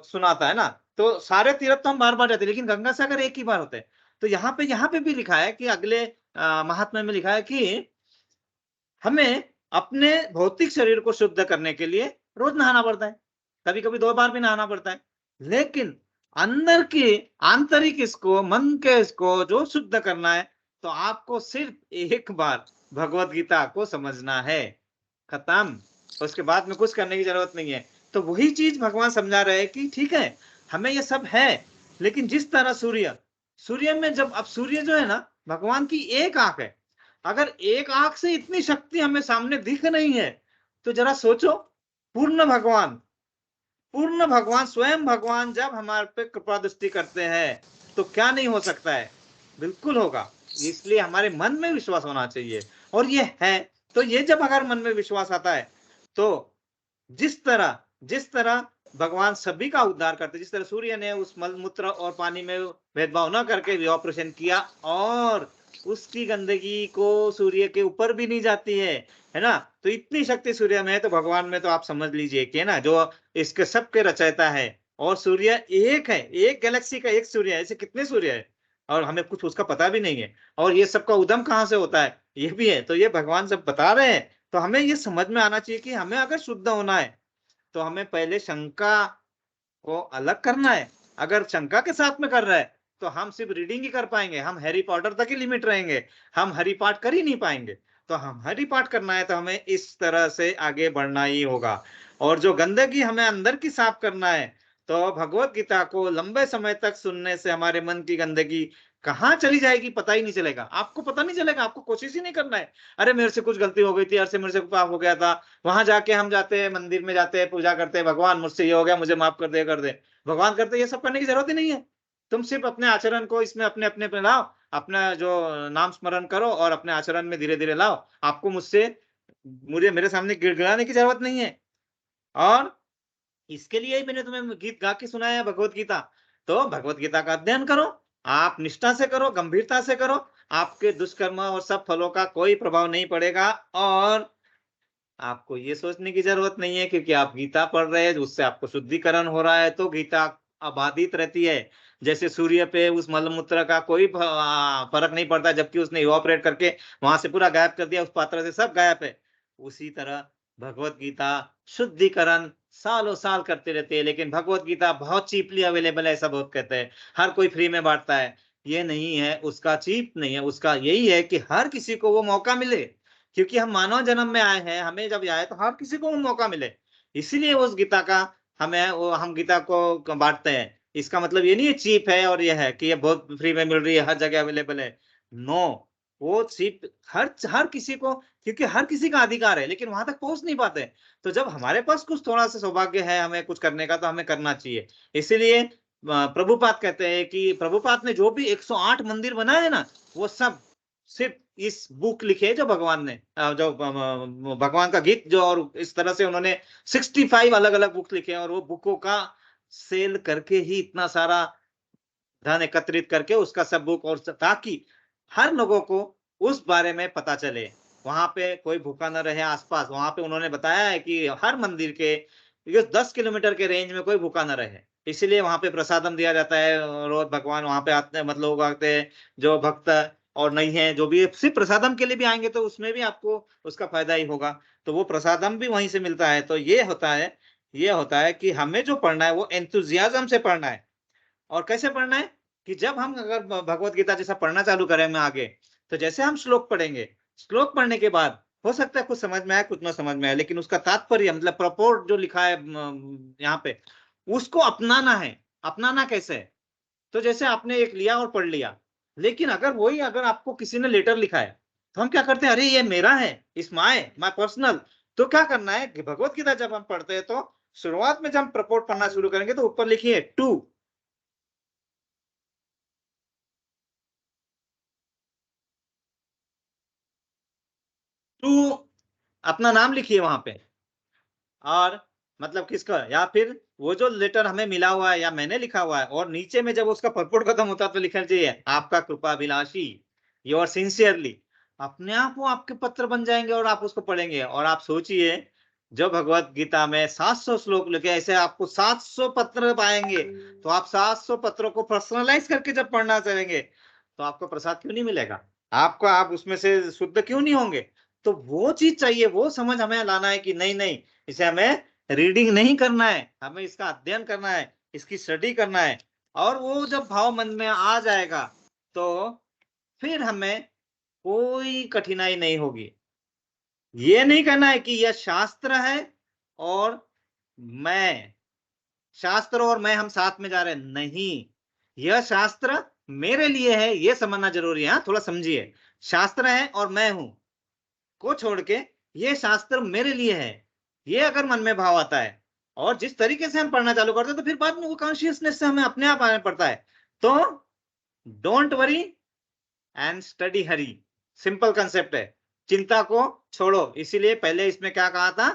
सुना था, है ना, तो सारे तीर्थ तो हम बार बार जाते हैं लेकिन गंगा सागर एक ही बार होते हैं। तो यहाँ पे भी लिखा है कि अगले महात्मा में लिखा है कि हमें अपने भौतिक शरीर को शुद्ध करने के लिए रोज नहाना पड़ता है, कभी कभी 2 बार भी नहाना पड़ता है, लेकिन अंदर की आंतरिक इसको, मन के इसको जो शुद्ध करना है तो आपको सिर्फ एक बार भगवत गीता को समझना है, खत्म, उसके बाद में कुछ करने की जरूरत नहीं है। तो वही चीज भगवान समझा रहे हैं कि ठीक है हमें ये सब है, लेकिन जिस तरह सूर्य में, जब अब सूर्य जो है ना, भगवान की एक आंख है, अगर एक आंख से इतनी शक्ति हमें सामने दिख नहीं है तो जरा सोचो, पूर्ण भगवान स्वयं भगवान जब हमारे पे कृपा दृष्टि करते हैं तो क्या नहीं हो सकता है? बिल्कुल होगा। इसलिए हमारे मन में विश्वास होना चाहिए, और ये है। तो ये जब अगर मन में विश्वास आता है तो जिस तरह भगवान सभी का उद्धार करते, जिस तरह सूर्य ने उस मलमूत्र और पानी में भेदभाव न करके ऑपरेशन किया, और उसकी गंदगी को सूर्य के ऊपर भी नहीं जाती है ना, तो इतनी शक्ति सूर्य में है, तो भगवान में तो आप समझ लीजिए कि, है ना, जो इसके सबके रचयिता है, और सूर्य एक है, एक गैलेक्सी का एक सूर्य है, ऐसे कितने सूर्य है और हमें कुछ उसका पता भी नहीं है, और ये सबका उद्गम कहाँ से होता है ये भी है। तो ये भगवान सब बता रहे हैं, तो हमें ये समझ में आना चाहिए कि हमें अगर शुद्ध होना है तो हमें पहले शंका को अलग करना है। अगर शंका के साथ में कर रहा है तो हम सिर्फ रीडिंग ही कर पाएंगे, हम हैरी पॉटर तक ही लिमिट रहेंगे, हम हरि पाठ कर ही नहीं पाएंगे। तो हम हरि पाठ करना है तो हमें इस तरह से आगे बढ़ना ही होगा। और जो गंदगी हमें अंदर की साफ करना है, तो भगवत गीता को लंबे समय तक सुनने से हमारे मन की गंदगी कहाँ चली जाएगी पता ही नहीं चलेगा। आपको पता नहीं चलेगा, आपको कोशिश ही नहीं करना है। अरे मेरे से कुछ गलती हो गई थी, अरे से मेरे से पाप हो गया था, वहां जाके हम जाते हैं मंदिर में, जाते हैं पूजा करते हैं, भगवान मुझसे ये हो गया, मुझे माफ कर दे, कर दे। भगवान करते ये सब करने की जरूरत ही नहीं है। तुम सिर्फ अपने आचरण को इसमें अपने अपने पे लाओ, अपना जो नाम स्मरण करो और अपने आचरण में धीरे धीरे लाओ। आपको मुझे मेरे सामने गिड़गिड़ाने की जरूरत नहीं है। और इसके लिए ही मैंने तुम्हें गीत गा के सुनाया है भगवत गीता। तो भगवत गीता का अध्ययन करो, आप निष्ठा से करो, गंभीरता से करो, आपके दुष्कर्म और सब फलों का कोई प्रभाव नहीं पड़ेगा। और आपको ये सोचने की जरूरत नहीं है क्योंकि आप गीता पढ़ रहे हैं, उससे आपको शुद्धिकरण हो रहा है, तो गीता अबाधित रहती है। जैसे सूर्य पे उस मलमूत्र का कोई फर्क नहीं पड़ता, जबकि उसने इवापोरेट करके वहां से पूरा गायब कर दिया, उस पात्र से सब गायब है। उसी तरह भगवत गीता शुद्धिकरण सालों साल करते रहते हैं, लेकिन भगवत गीता बहुत चीपली अवेलेबल है, ऐसा बहुत कहते हैं। हर कोई फ्री में बांटता है, ये नहीं है, उसका चीप नहीं है, उसका यही है कि हर किसी को वो मौका मिले। क्योंकि हम मानव जन्म में आए हैं, हमें जब आए तो हर किसी को वो मौका मिले, इसीलिए उस गीता का हम गीता को बांटते हैं। इसका मतलब ये नहीं है चीप है और ये है कि ये बहुत फ्री में मिल रही है, हर जगह अवेलेबल है। नो, वो चीप हर हर किसी को, क्योंकि हर किसी का अधिकार है, लेकिन वहां तक पहुंच नहीं पाते। तो जब हमारे पास कुछ थोड़ा सा सौभाग्य है हमें कुछ करने का, तो हमें करना चाहिए। इसीलिए प्रभुपाद कहते हैं कि प्रभुपाद ने जो भी 108 मंदिर बनाए ना, वो सब सिर्फ इस बुक लिखे है जो भगवान ने जो भगवान का गीत जो, और इस तरह से उन्होंने 65 अलग अलग बुक लिखे हैं, और वो बुकों का सेल करके ही इतना सारा धन एकत्रित करके उसका सब बुक, और ताकि हर लोगों को उस बारे में पता चले, वहां पे कोई भूखा न रहे आसपास। वहां पे उन्होंने बताया है कि हर मंदिर के 10 किलोमीटर के रेंज में कोई भूखा न रहे, इसलिए वहां पे प्रसादम दिया जाता है। रोज भगवान वहां पे आते हैं, मतलब लोग आते हैं जो भक्त और नहीं है, जो भी सिर्फ प्रसादम के लिए भी आएंगे तो उसमें भी आपको उसका फायदा ही होगा। तो वो प्रसादम भी वहीं से मिलता है। तो ये होता है कि हमें जो पढ़ना है वो एंथुजियाज्म से पढ़ना है। और कैसे पढ़ना है कि जब हम अगर भगवत गीता जैसा पढ़ना चालू करेंगे आगे, तो जैसे हम श्लोक पढ़ेंगे, श्लोक पढ़ने के बाद हो सकता है कुछ समझ में आए, कुछ ना समझ में आए, लेकिन उसका तात्पर्य मतलब प्रपोर्ट जो लिखा है यहाँ पे, उसको अपनाना है। अपनाना कैसे है? तो जैसे आपने एक लिया और पढ़ लिया, लेकिन अगर आपको किसी ने लेटर लिखा है, तो हम क्या करते हैं, अरे ये मेरा है, इस माय पर्सनल। तो क्या करना है कि भगवत गीता जब हम पढ़ते हैं, तो शुरुआत में जब हम प्रपोर्ट पढ़ना शुरू करेंगे, तो ऊपर लिखिए टू, अपना नाम लिखिए वहां पे, और मतलब किसका, या फिर वो जो लेटर हमें मिला हुआ है या मैंने लिखा हुआ है, और नीचे में जब उसका परपोर्ट खत्म होता है तो लिखना चाहिए आपका कृपाभिलाषी, योर सिंसियरली। अपने आप वो आपके पत्र बन जाएंगे और आप उसको पढ़ेंगे। और आप सोचिए, जो भगवत गीता में 700 श्लोक लिखे, ऐसे आपको 700 पत्र पाएंगे। तो आप 700 पत्रों को पर्सनलाइज करके जब पढ़ना चाहेंगे, तो आपको प्रसाद क्यों नहीं मिलेगा? आप उसमें से शुद्ध क्यों नहीं होंगे? तो वो चीज चाहिए, वो समझ हमें लाना है कि नहीं नहीं, इसे हमें रीडिंग नहीं करना है, हमें इसका अध्ययन करना है, इसकी स्टडी करना है। और वो जब भाव मन में आ जाएगा, तो फिर हमें कोई कठिनाई नहीं होगी। ये नहीं कहना है कि यह शास्त्र है और मैं, शास्त्र और मैं हम साथ में जा रहे हैं, नहीं। यह शास्त्र मेरे लिए है, ये समझना जरूरी है। हाँ, थोड़ा समझिए, शास्त्र है और मैं हूं को छोड़ के ये शास्त्र मेरे लिए है, ये अगर मन में भाव आता है, और जिस तरीके से हम पढ़ना चालू करते हैं, तो फिर बाद में वो कॉन्शियसनेस से हमें अपने आप आने पड़ता है। तो don't worry and study Hari, simple concept है, चिंता को छोड़ो। इसीलिए पहले इसमें क्या कहा था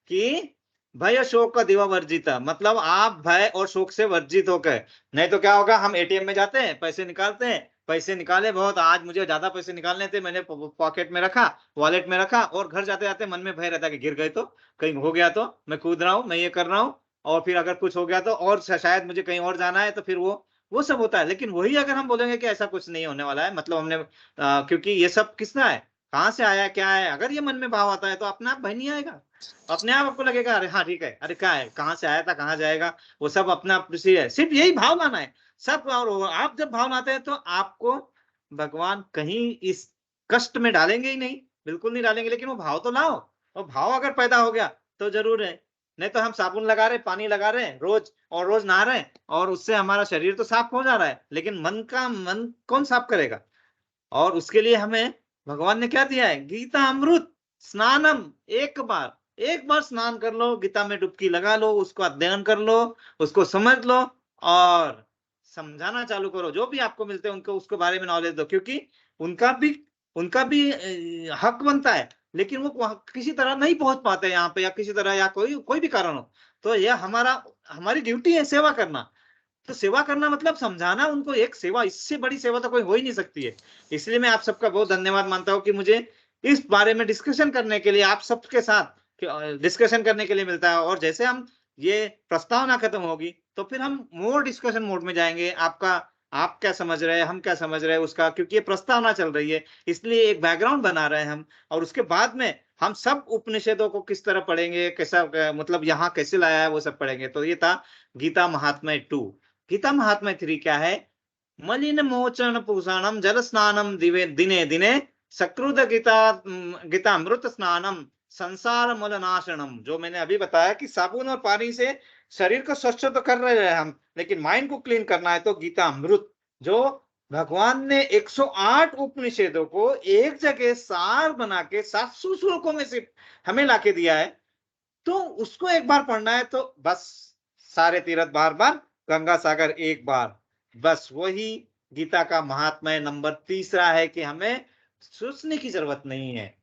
कि भय शोक का दिवा वर्जिता, मतलब आप भय और शोक से वर्जित होकर, नहीं तो क्या होगा, हम एटीएम में जाते हैं, पैसे निकालते हैं, पैसे निकाले बहुत, आज मुझे ज्यादा पैसे निकालने थे, मैंने पॉकेट में रखा, वॉलेट में रखा, और घर जाते जाते मन में भय रहता है कि गिर गए तो, कहीं हो गया तो, मैं कूद रहा हूँ, मैं ये कर रहा हूँ, और फिर अगर कुछ हो गया तो, और शायद मुझे कहीं और जाना है, तो फिर वो सब होता है। लेकिन वही अगर हम बोलेंगे कि ऐसा कुछ नहीं होने वाला है, मतलब हमने क्योंकि ये सब किसना है, कहाँ से आया, क्या है, अगर ये मन में भाव आता है, तो अपने आप भय नहीं आएगा। अपने आप आपको लगेगा अरे हाँ ठीक है, अरे क्या है, कहाँ से आया था, कहाँ जाएगा, वो सब अपना आप है। सिर्फ यही भाव लाना है सब। और आप जब भाव लाते हैं, तो आपको भगवान कहीं इस कष्ट में डालेंगे ही नहीं, बिल्कुल नहीं डालेंगे, लेकिन वो भाव तो लाओ। और भाव अगर पैदा हो गया तो जरूर है। नहीं तो हम साबुन लगा रहे, पानी लगा रहे हैं रोज और रोज नहा रहे हैं और उससे हमारा शरीर तो साफ हो जा रहा है, लेकिन मन कौन साफ करेगा? और उसके लिए हमें भगवान ने क्या दिया है? गीता अमृत स्नानम। एक बार स्नान कर लो, गीता में डुबकी लगा लो, उसको अध्ययन कर लो, उसको समझ लो और समझाना चालू करो। जो भी आपको मिलते हैं उनको उसके बारे में नॉलेज दो, क्योंकि उनका भी हक बनता है, लेकिन वो किसी तरह नहीं पहुंच पाते यहाँ पे, या किसी तरह, या कोई भी कारण हो। तो यह हमारी ड्यूटी है सेवा करना। तो सेवा करना मतलब समझाना उनको, एक सेवा, इससे बड़ी सेवा तो कोई हो ही नहीं सकती है। इसलिए मैं आप सबका बहुत धन्यवाद मानता हूँ कि मुझे इस बारे में डिस्कशन करने के लिए, आप सबके साथ डिस्कशन करने के लिए मिलता है। और जैसे हम ये प्रस्तावना खत्म होगी तो फिर हम मोर डिस्कशन मोड में जाएंगे। आप क्या समझ रहे हैं, हम क्या समझ रहे हैं उसका, क्योंकि ये प्रस्तावना चल रही है, इसलिए एक बैकग्राउंड बना रहे हैं हम। और उसके बाद में हम सब उपनिषदों को किस तरह पढ़ेंगे, कैसा मतलब यहाँ कैसे लाया है, वो सब पढ़ेंगे। तो ये था गीता महात्म्य 2। गीता महात्म्य 3 क्या है? मलिन मोचन पूषणम जल स्नानम दिने दिने सकृत गीता अमृत स्नानम संसार मल नाशनम। जो मैंने अभी बताया कि साबुन और पानी से शरीर को स्वच्छ तो कर रहे हैं हम, लेकिन माइंड को क्लीन करना है। तो गीता अमृत, जो भगवान ने 108 उपनिषदों को एक जगह सार बना के 700 श्लोकों में से हमें लाके दिया है, तो उसको एक बार पढ़ना है तो बस सारे तीर्थ बार बार, गंगा सागर एक बार, बस वही गीता का महात्म्य नंबर 3 है कि हमें सोचने की जरूरत नहीं है।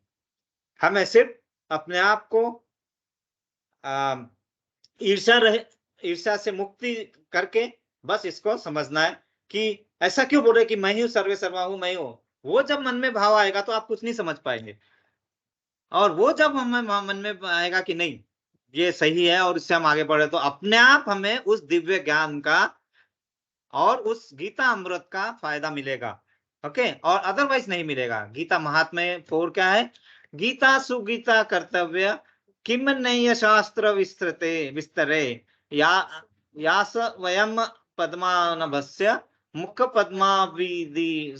हमें सिर्फ अपने आप को ईर्ष्या से मुक्ति करके बस इसको समझना है कि ऐसा क्यों बोल रहे कि मैं ही सर्वे सर्वा हूं, मैं हूं। वो जब मन में भाव आएगा तो आप कुछ नहीं समझ पाएंगे। और वो जब हमें मन में आएगा कि नहीं ये सही है और इससे हम आगे बढ़े, तो अपने आप हमें उस दिव्य ज्ञान का और उस गीता अमृत का फायदा मिलेगा। ओके, और अदरवाइज नहीं मिलेगा। गीता महात्म्य 4 क्या है? गीता सुगीता कर्तव्य किम नैय शास्त्र विस्तरे या यास वयम पद्मानभस्य मुख पद्माविधि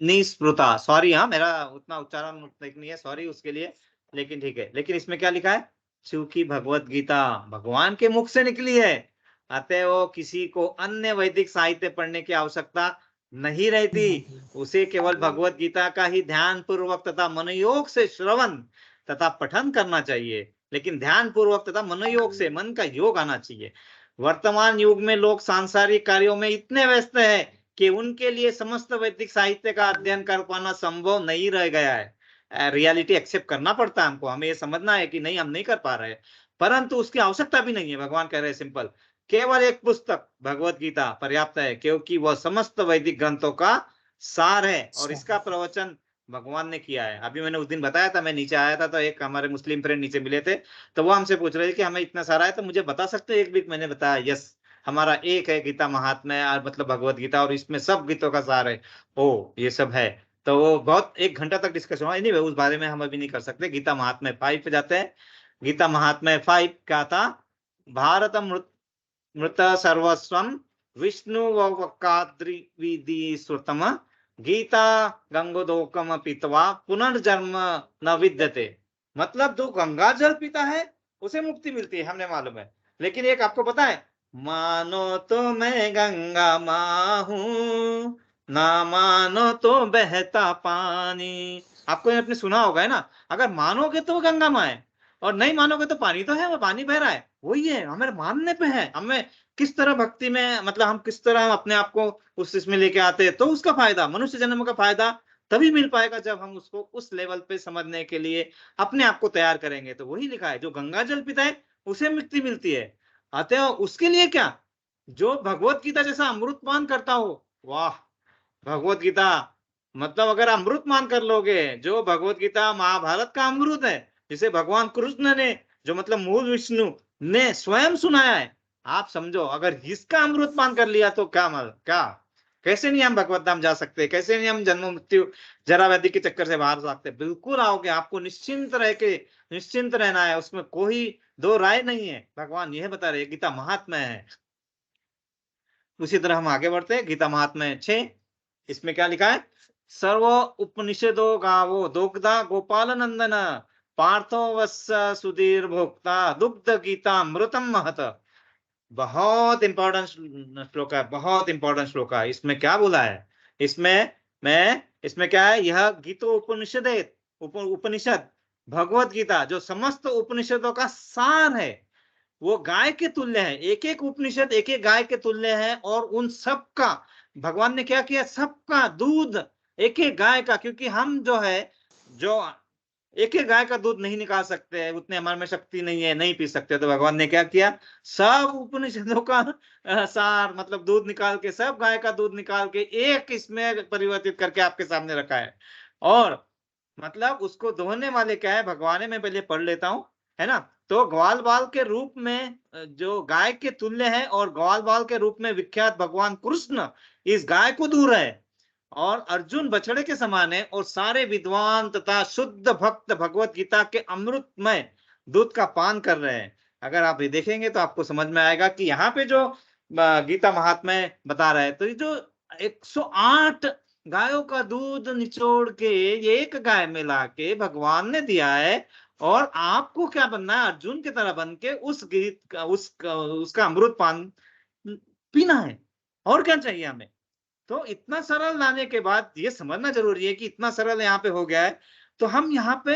निस्पृता। सॉरी, हाँ मेरा उतना उच्चारण नहीं है, सॉरी उसके लिए, लेकिन ठीक है। लेकिन इसमें क्या लिखा है? क्योंकि भगवत गीता भगवान के मुख से निकली है, अतएव किसी को अन्य वैदिक साहित्य पढ़ने की आवश्यकता नहीं रहती। उसे केवल भगवत गीता का ही ध्यान पूर्वक तथा मनोयोग से श्रवण तथा पठन करना चाहिए। लेकिन ध्यान पूर्वक तथा मनोयोग से, मन का योग आना चाहिए। वर्तमान युग में लोग सांसारिक कार्यों में इतने व्यस्त हैं कि उनके लिए समस्त वैदिक साहित्य का अध्ययन कर पाना संभव नहीं रह गया है। रियलिटी एक्सेप्ट करना पड़ता है हमको, हमें ये समझना है कि नहीं हम नहीं कर पा रहे, परंतु उसकी आवश्यकता भी नहीं है। भगवान कह रहे हैं सिंपल, केवल एक पुस्तक भगवत गीता पर्याप्त है, क्योंकि वह समस्त वैदिक ग्रंथों का सार है और इसका प्रवचन भगवान ने किया है। अभी मैंने उस दिन बताया था, मैं नीचे आया था तो एक हमारे मुस्लिम फ्रेंड नीचे मिले थे, तो वो हमसे पूछ रहे थे कि हमें इतना सारा है तो मुझे बता सकते हो एक भी? मैंने बताया यस, हमारा एक है गीता महात्म्य, मतलब भगवत गीता, और इसमें सब गीतों का सार है। ओ ये सब है। तो वो बहुत 1 घंटा तक डिस्कशन हुआ। नहीं, उस बारे में हम अभी नहीं कर सकते। गीता महात्म्य 5 पे जाते हैं। गीता महात्म्य 5 क्या था? भारत मृत सर्वस्वम विष्णु वकाद्रिविधि श्रुतम गीता गंगोदोकम पीतवा पुनर्जन्म न विद्यते। मतलब जो गंगा जल पीता है उसे मुक्ति मिलती है, हमने मालूम है। लेकिन एक आपको पता है, मानो तो मैं गंगा माँ हूं, ना मानो तो बहता पानी। आपको आपने सुना होगा है ना, अगर मानोगे तो वो गंगा माँ है और नहीं मानोगे तो पानी तो है, वो पानी बह रहा है। वही है, हमारे मानने पे है, हमें किस तरह भक्ति में, मतलब हम किस तरह हम अपने आप को उस इसमें लेके आते हैं। तो उसका फायदा, मनुष्य जन्म का फायदा तभी मिल पाएगा जब हम उसको उस लेवल पे समझने के लिए अपने आप को तैयार करेंगे। तो वही लिखा है, जो गंगा जल पीता है उसे मुक्ति मिलती है। अतः उसके लिए क्या, जो भगवत गीता जैसा अमृत पान करता हो, वाह, भगवत गीता मतलब अगर अमृत मान कर लोगे, जो भगवत गीता महाभारत का अमृत है, जिसे भगवान कृष्ण ने, जो मतलब मूल विष्णु ने स्वयं सुनाया है, आप समझो अगर इसका अमृत पान कर लिया तो क्या कैसे नहीं हम भगवत धाम जा सकते, कैसे नहीं हम जन्म मृत्यु जरा व्याधि के चक्कर से बाहर सकते। बिल्कुल आओगे, आपको निश्चिंत रह के निश्चिंत रहना है, उसमें कोई दो राय नहीं है। भगवान यह बता रहे, गीता महात्म्य है। उसी तरह हम आगे बढ़ते हैं। गीता महात्म्य 6, इसमें क्या लिखा है? सर्व उपनिषदो गावो दुग्धा गोपाल नंदन पार्थो वत्स सुधीर भोक्ता दुग्ध गीता अमृतम महत। बहुत इंपॉर्टेंट श्लोक है, बहुत इंपॉर्टेंट श्लोक है। इसमें क्या बोला है? इसमें क्या है? यह गीतो उपनिषद है, उपनिषद भगवत गीता जो समस्त उपनिषदों का सार है, वो गाय के तुल्य है। एक एक उपनिषद एक एक गाय के तुल्य है, और उन सब का भगवान ने क्या किया? सबका दूध एक एक गाय का, क्योंकि हम जो है जो एक एक गाय का दूध नहीं निकाल सकते हैं, उतने हमारे में शक्ति नहीं है, नहीं पी सकते, तो भगवान ने क्या किया? सब उपनिषदों का सार मतलब दूध निकाल के, सब गाय का दूध निकाल के एक इसमें परिवर्तित करके आपके सामने रखा है। और मतलब उसको दोहने वाले क्या है? भगवान है। मैं पहले पढ़ लेता हूं, है ना। तो ग्वाल बाल के रूप में जो गाय के तुल्य है, और ग्वाल बाल के रूप में विख्यात भगवान कृष्ण इस गाय को दूर है, और अर्जुन बछड़े के समान है, और सारे विद्वान तथा शुद्ध भक्त भगवत गीता के अमृतमय दूध का पान कर रहे हैं। अगर आप ये देखेंगे तो आपको समझ में आएगा कि यहाँ पे जो गीता महात्म्य बता रहे हैं, तो ये जो 108 गायों का दूध निचोड़ के एक गाय में लाके भगवान ने दिया है, और आपको क्या बनना है? अर्जुन की तरह बन के उस गीत का उसका अमृत पान पीना है। और क्या चाहिए हमें? तो इतना सरल लाने के बाद ये समझना जरूरी है कि इतना सरल यहाँ पे हो गया है, तो हम यहाँ पे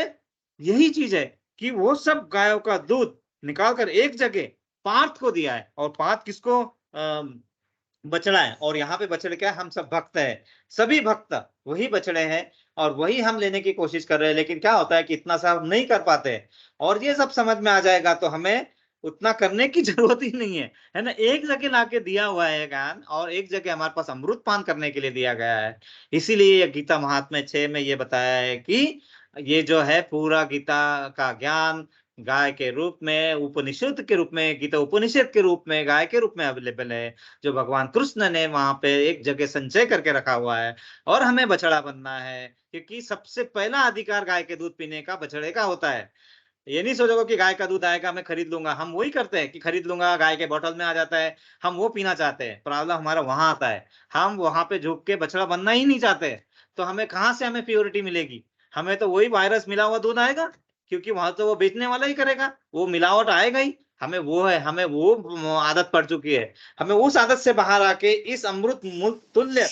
यही चीज है कि वो सब गायों का दूध निकाल कर एक जगह पार्थ को दिया है, और पार्थ किसको? बछड़ा है। और यहाँ पे बछड़े क्या है? हम सब भक्त है, सभी भक्त वही बछड़े हैं, और वही हम लेने की कोशिश कर रहे हैं। लेकिन क्या होता है कि इतना सा हम नहीं कर पाते, और ये सब समझ में आ जाएगा तो हमें उतना करने की जरूरत ही नहीं है ना। एक जगह लाके दिया हुआ है ज्ञान, और एक जगह हमारे पास अमृत पान करने के लिए दिया गया है। इसीलिए गीता महात्म्य 6 में ये बताया है कि ये जो है पूरा गीता का ज्ञान गाय के रूप में, उपनिषद के रूप में, गीता उपनिषद के रूप में गाय के रूप में अवेलेबल है, जो भगवान कृष्ण ने वहां पे एक जगह संचय करके रखा हुआ है। और हमें बछड़ा बनना है, क्योंकि सबसे पहला अधिकार गाय के दूध पीने का बछड़े का होता है। ये नहीं सोचोगे कि गाय का दूध आएगा मैं खरीद लूंगा। हम वही करते हैं कि खरीद लूंगा, गाय के बोतल में आ जाता है, हम वो पीना चाहते हैं। प्रॉब्लम हमारा वहां आता है, हम वहां पे झुक के बछड़ा बनना ही नहीं चाहते। तो हमें कहाँ से हमें प्योरिटी मिलेगी? हमें तो वही वायरस मिला हुआ दूध आएगा, क्योंकि वहां तो वो बेचने वाला ही करेगा, वो मिलावट आएगा ही। हमें वो है, हमें वो आदत पड़ चुकी है। हमें उस आदत से बाहर आके इस अमृत तुल्य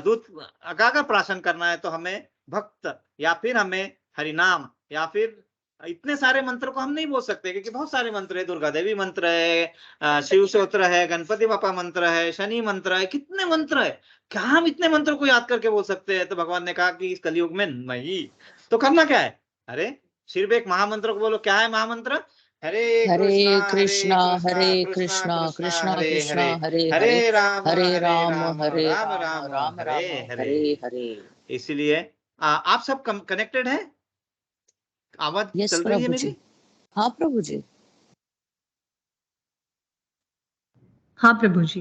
दूध अगाकर प्राशन करना है। तो हमें भक्त, या फिर हमें हरिनाम, या फिर इतने सारे मंत्र को हम नहीं बोल सकते, क्योंकि बहुत सारे मंत्र है। दुर्गा देवी मंत्र है, शिव स्तोत्र है, गणपति बापा मंत्र है, शनि मंत्र है, कितने मंत्र है। क्या हम इतने मंत्र को याद करके बोल सकते हैं? तो भगवान ने कहा कि इस कलयुग में नहीं। तो करना क्या है? अरे सिर्फ एक महामंत्र को बोलो। क्या है महामंत्र? हरे हरे कृष्णा कृष्णा कृष्णा हरे कृष्णा कृष्णा कृष्णा कृष्णा हरे कृष्णा हरे, हरे हरे, हरे हरे राम राम हरे राम राम राम राम हरे राम हरे। हरे हरे। इसीलिए आप सब कनेक्टेड हैं? आवाज यस चल रही है प्रभु जी। मेरी? हाँ प्रभु जी। हाँ प्रभु जी।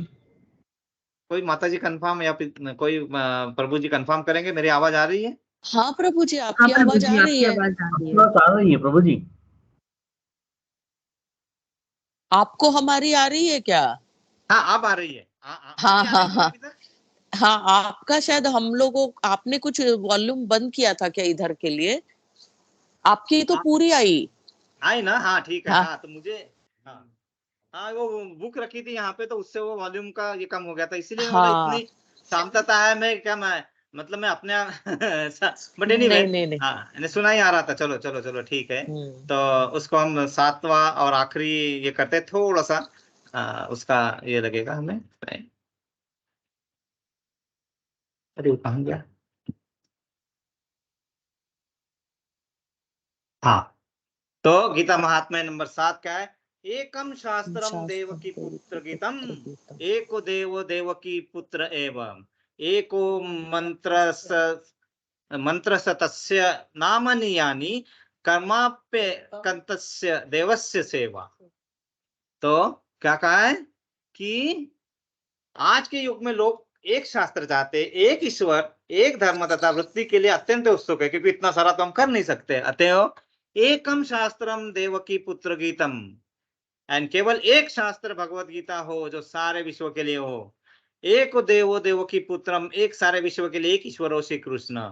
कोई माता जी कंफर्म, या फिर कोई प्रभु जी कंफर्म करेंगे मेरी आवाज आ रही है? हाँ प्रभु जी, हाँ आपकी प्रभु आवाज जी, आ रही आपकी है। आवाज आ रही है। बस आ रही है प्रभु जी। आपको हमारी आ रही है क्या? हाँ अब आ रही है। हाँ मेरी आ हाँ रही थी ना हाँ अभी तक? हाँ, आपका शायद हम लोगों, आपने कुछ वॉल्यूम बंद किया था क्या इधर के लिए? आपकी तो पूरी आई। आई ना? हाँ ठीक है। हाँ हाँ तो मुझे, हाँ हाँ वो बुक रखी थी यहाँ पे, तो उससे वो वॉल्यूम का ये कम हो गया था, इसीलिए मैं बोला हाँ। इतनी शांतता है। मैं क्या, मैं मतलब मैं अपने बट एनीवे, नहीं नहीं नहीं। हाँ इन्हें सुना ही आ रहा था। चलो चलो चलो ठीक है। हम्म। तो उसको हम सातवां और आखिरी ये करते हैं, थोड़ा सा उसका ये लगेगा हमें। अरे वो कहाँ गया? हाँ तो गीता महात्म्य नंबर 7 क्या है? एकम शास्त्रम शास्त्र देवकी पुत्र गीतम, पुत्र गीतम। एको देवो देवकी पुत्र एवं, एको मंत्र मंत्र तस्य नामनि यानि कर्माप्य कंतस्य देवस्य सेवा। तो क्या कहा है कि आज के युग में लोग एक शास्त्र चाहते, एक ईश्वर, एक धर्म तथा वृत्ति के लिए अत्यंत उत्सुक है, क्योंकि इतना सारा तो हम कर नहीं सकते। अतएव एकम शास्त्रम देवकी पुत्र गीतम, एंड केवल एक शास्त्र भगवत गीता हो जो सारे विश्व के लिए हो। एको देवो देवकी पुत्रम, एक सारे विश्व के लिए एक ईश्वरो श्री कृष्ण,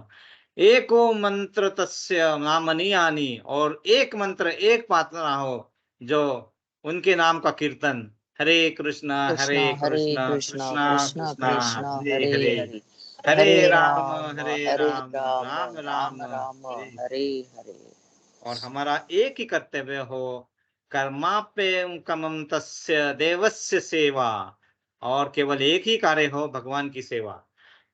एको मंत्र तस्य नामनी आनी, और एक मंत्र एक प्रार्थना हो जो उनके नाम का कीर्तन, हरे कृष्णा कृष्णा हरे हरे कृष्णा कृष्णा कृष्णा कृष्णा कृष्णा कृष्णा हरे हरे हरे, हरे, हरे हरे राम राम हरे हरे राम राम राम राम राम राम हरे। हरे हरे। और हमारा एक ही कर्तव्य हो, कर्माप्ययं कमं तस्य देवस्य सेवा, और केवल एक ही कार्य हो, भगवान की सेवा।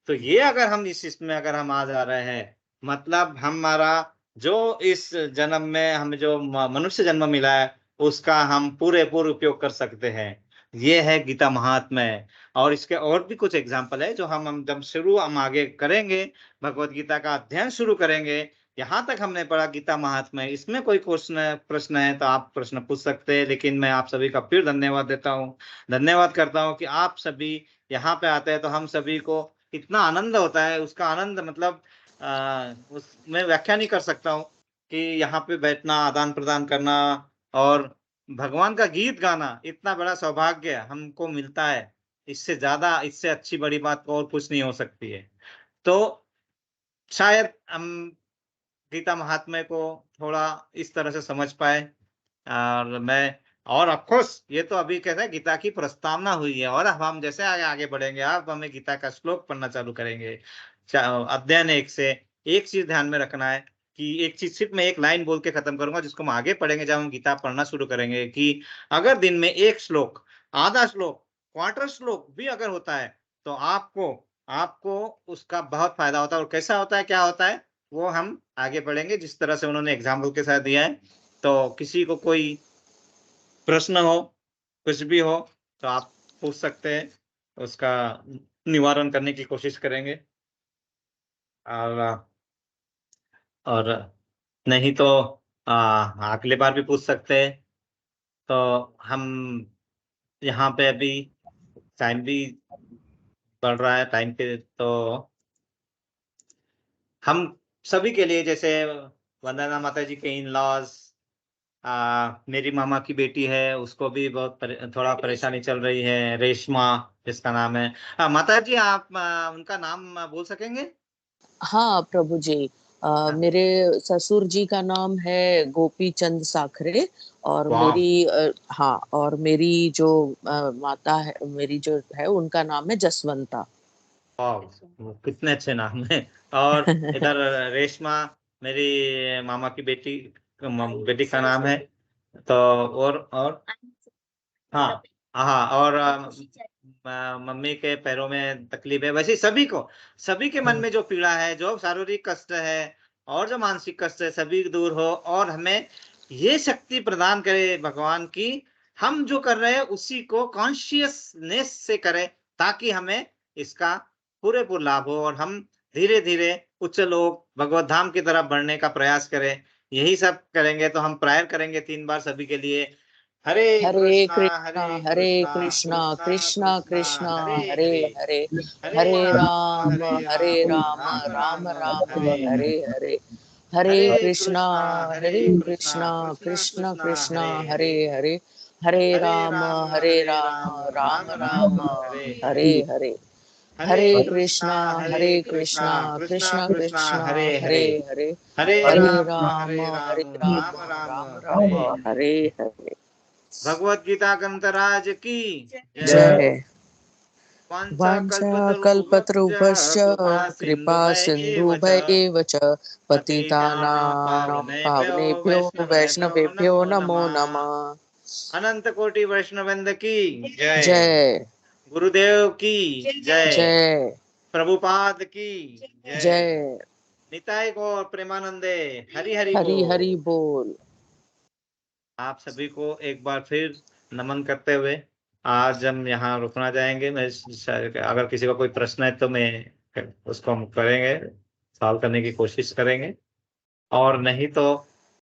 तो ये अगर हम इसमें अगर हम आ जा रहे हैं, मतलब हमारा जो इस जन्म में हमें जो मनुष्य जन्म मिला है, उसका हम पूरे उपयोग कर सकते हैं। ये है गीता महात्म्य। और इसके और भी कुछ एग्जाम्पल है जो हम जब हम आगे करेंगे, भगवत गीता का अध्ययन शुरू करेंगे। यहाँ तक हमने पढ़ा गीता महात्म्य, इसमें कोई प्रश्न है तो आप प्रश्न पूछ सकते हैं, लेकिन मैं आप सभी का फिर धन्यवाद देता हूँ, धन्यवाद करता हूँ कि आप सभी यहाँ पे आते हैं। तो हम सभी को इतना आनंद होता है, उसका आनंद मतलब मैं व्याख्या नहीं कर सकता हूँ कि यहाँ पे बैठना, आदान प्रदान करना और भगवान का गीत गाना, इतना बड़ा सौभाग्य हमको मिलता है। इससे ज्यादा, इससे अच्छी बड़ी बात और कुछ नहीं हो सकती है। तो शायद हम गीता महात्म्य को थोड़ा इस तरह से समझ पाए। और मैं, और ऑफकोर्स ये तो अभी कहते हैं गीता की प्रस्तावना हुई है, और अब हम जैसे आगे आगे बढ़ेंगे, अब हमें गीता का श्लोक पढ़ना चालू करेंगे। अध्ययन एक से एक चीज ध्यान में रखना है कि एक चीज सिर्फ मैं एक लाइन बोल के खत्म करूंगा, जिसको हम आगे पढ़ेंगे जब हम गीता पढ़ना शुरू करेंगे, कि अगर दिन में एक श्लोक, आधा श्लोक, क्वार्टर श्लोक भी अगर होता है, तो आपको आपको उसका बहुत फायदा होता है। और कैसा होता है, क्या होता है, वो हम आगे बढ़ेंगे जिस तरह से उन्होंने एग्जाम्पल के साथ दिया है। तो किसी को कोई प्रश्न हो, कुछ भी हो, तो आप पूछ सकते हैं, उसका निवारण करने की कोशिश करेंगे। और और नहीं तो अगले बार भी पूछ सकते हैं। तो हम यहाँ पे अभी टाइम भी बढ़ रहा है, टाइम पे तो हम सभी के लिए, जैसे वंदना माता जी के इन लॉज, मेरी मामा की बेटी है, उसको भी बहुत थोड़ा परेशानी चल रही है, रेशमा जिसका नाम है। माता जी आप उनका नाम बोल सकेंगे? हाँ प्रभु जी, हाँ। मेरे ससुर जी का नाम है गोपी चंद साखरे, और वाह, हाँ, और मेरी जो माता है, मेरी जो है, उनका नाम है जसवंता। वाह, वो कितने अच्छे नाम है। और इधर रेशमा, मेरी मामा की बेटी, बेटी का नाम है। तो और हाँ, हाँ, और मम्मी के पैरों में तकलीफ है। वैसे सभी के मन में जो पीड़ा है, जो शारीरिक कष्ट है और जो मानसिक कष्ट है, सभी दूर हो, और हमें ये शक्ति प्रदान करे भगवान की, हम जो कर रहे हैं उसी को कॉन्शियसनेस से करें, ताकि हमें इसका पूरेपूर लाभ हो, और हम धीरे धीरे उच्च लोक भगवत धाम की तरफ बढ़ने का प्रयास करें। यही सब करेंगे तो हम प्रायर करेंगे 3 बार सभी के लिए, हरे हरे कृष्णा कृष्णा हरे हरे कृष्णा कृष्णा कृष्णा कृष्णा कृष्णा कृष्णा हरे हरे हरे, हरे, हरे हरे राम हरे राम राम राम राम राम राम हरे हरे हरे, हरे, हरे हरे कृष्णा हरे हरे कृष्णा कृष्णा कृष्णा कृष्ण कृष्णा कृष्ण हरे हरे हरे, हरे, हरे हरे राम राम राम राम राम राम हरे हरे हरे, हरे, हरे हरे कृष्णा कृष्णा हरे हरे कृष्णा कृष्णा कृष्णा कृष्ण कृष्णा कृष्ण हरे हरे हरे, हरे, हरे हरे राम राम राम राम राम राम हरे हरे हरे। हरे। भगवत गीता ग्रंथराज की जय। जय। वाञ्छाकल्पतरुभ्यश्च वाञ्छाकल्पतरुभ्यश्च कृपा कृपा सिन्धुभैः च सिन्धुभैव च पतितानां पतितानां पावनेभ्यो पावनेभ्यो वैष्णवेभ्यो वैष्णवेभ्यो नमो नमो नमः। नमः। अनंत कोटि वैष्णवृंद की जय। जय गुरुदेव की जय। जय प्रभुपाद की जय। जय। निताय गौर प्रेमानंदे, हरि हरि हरि हरि बोल। बोल। आप सभी को एक बार फिर नमन करते हुए आज हम यहाँ रुकना चाहेंगे। मैं अगर किसी का कोई प्रश्न है तो मैं उसको हम करेंगे, सॉल्व करने की कोशिश करेंगे, और नहीं तो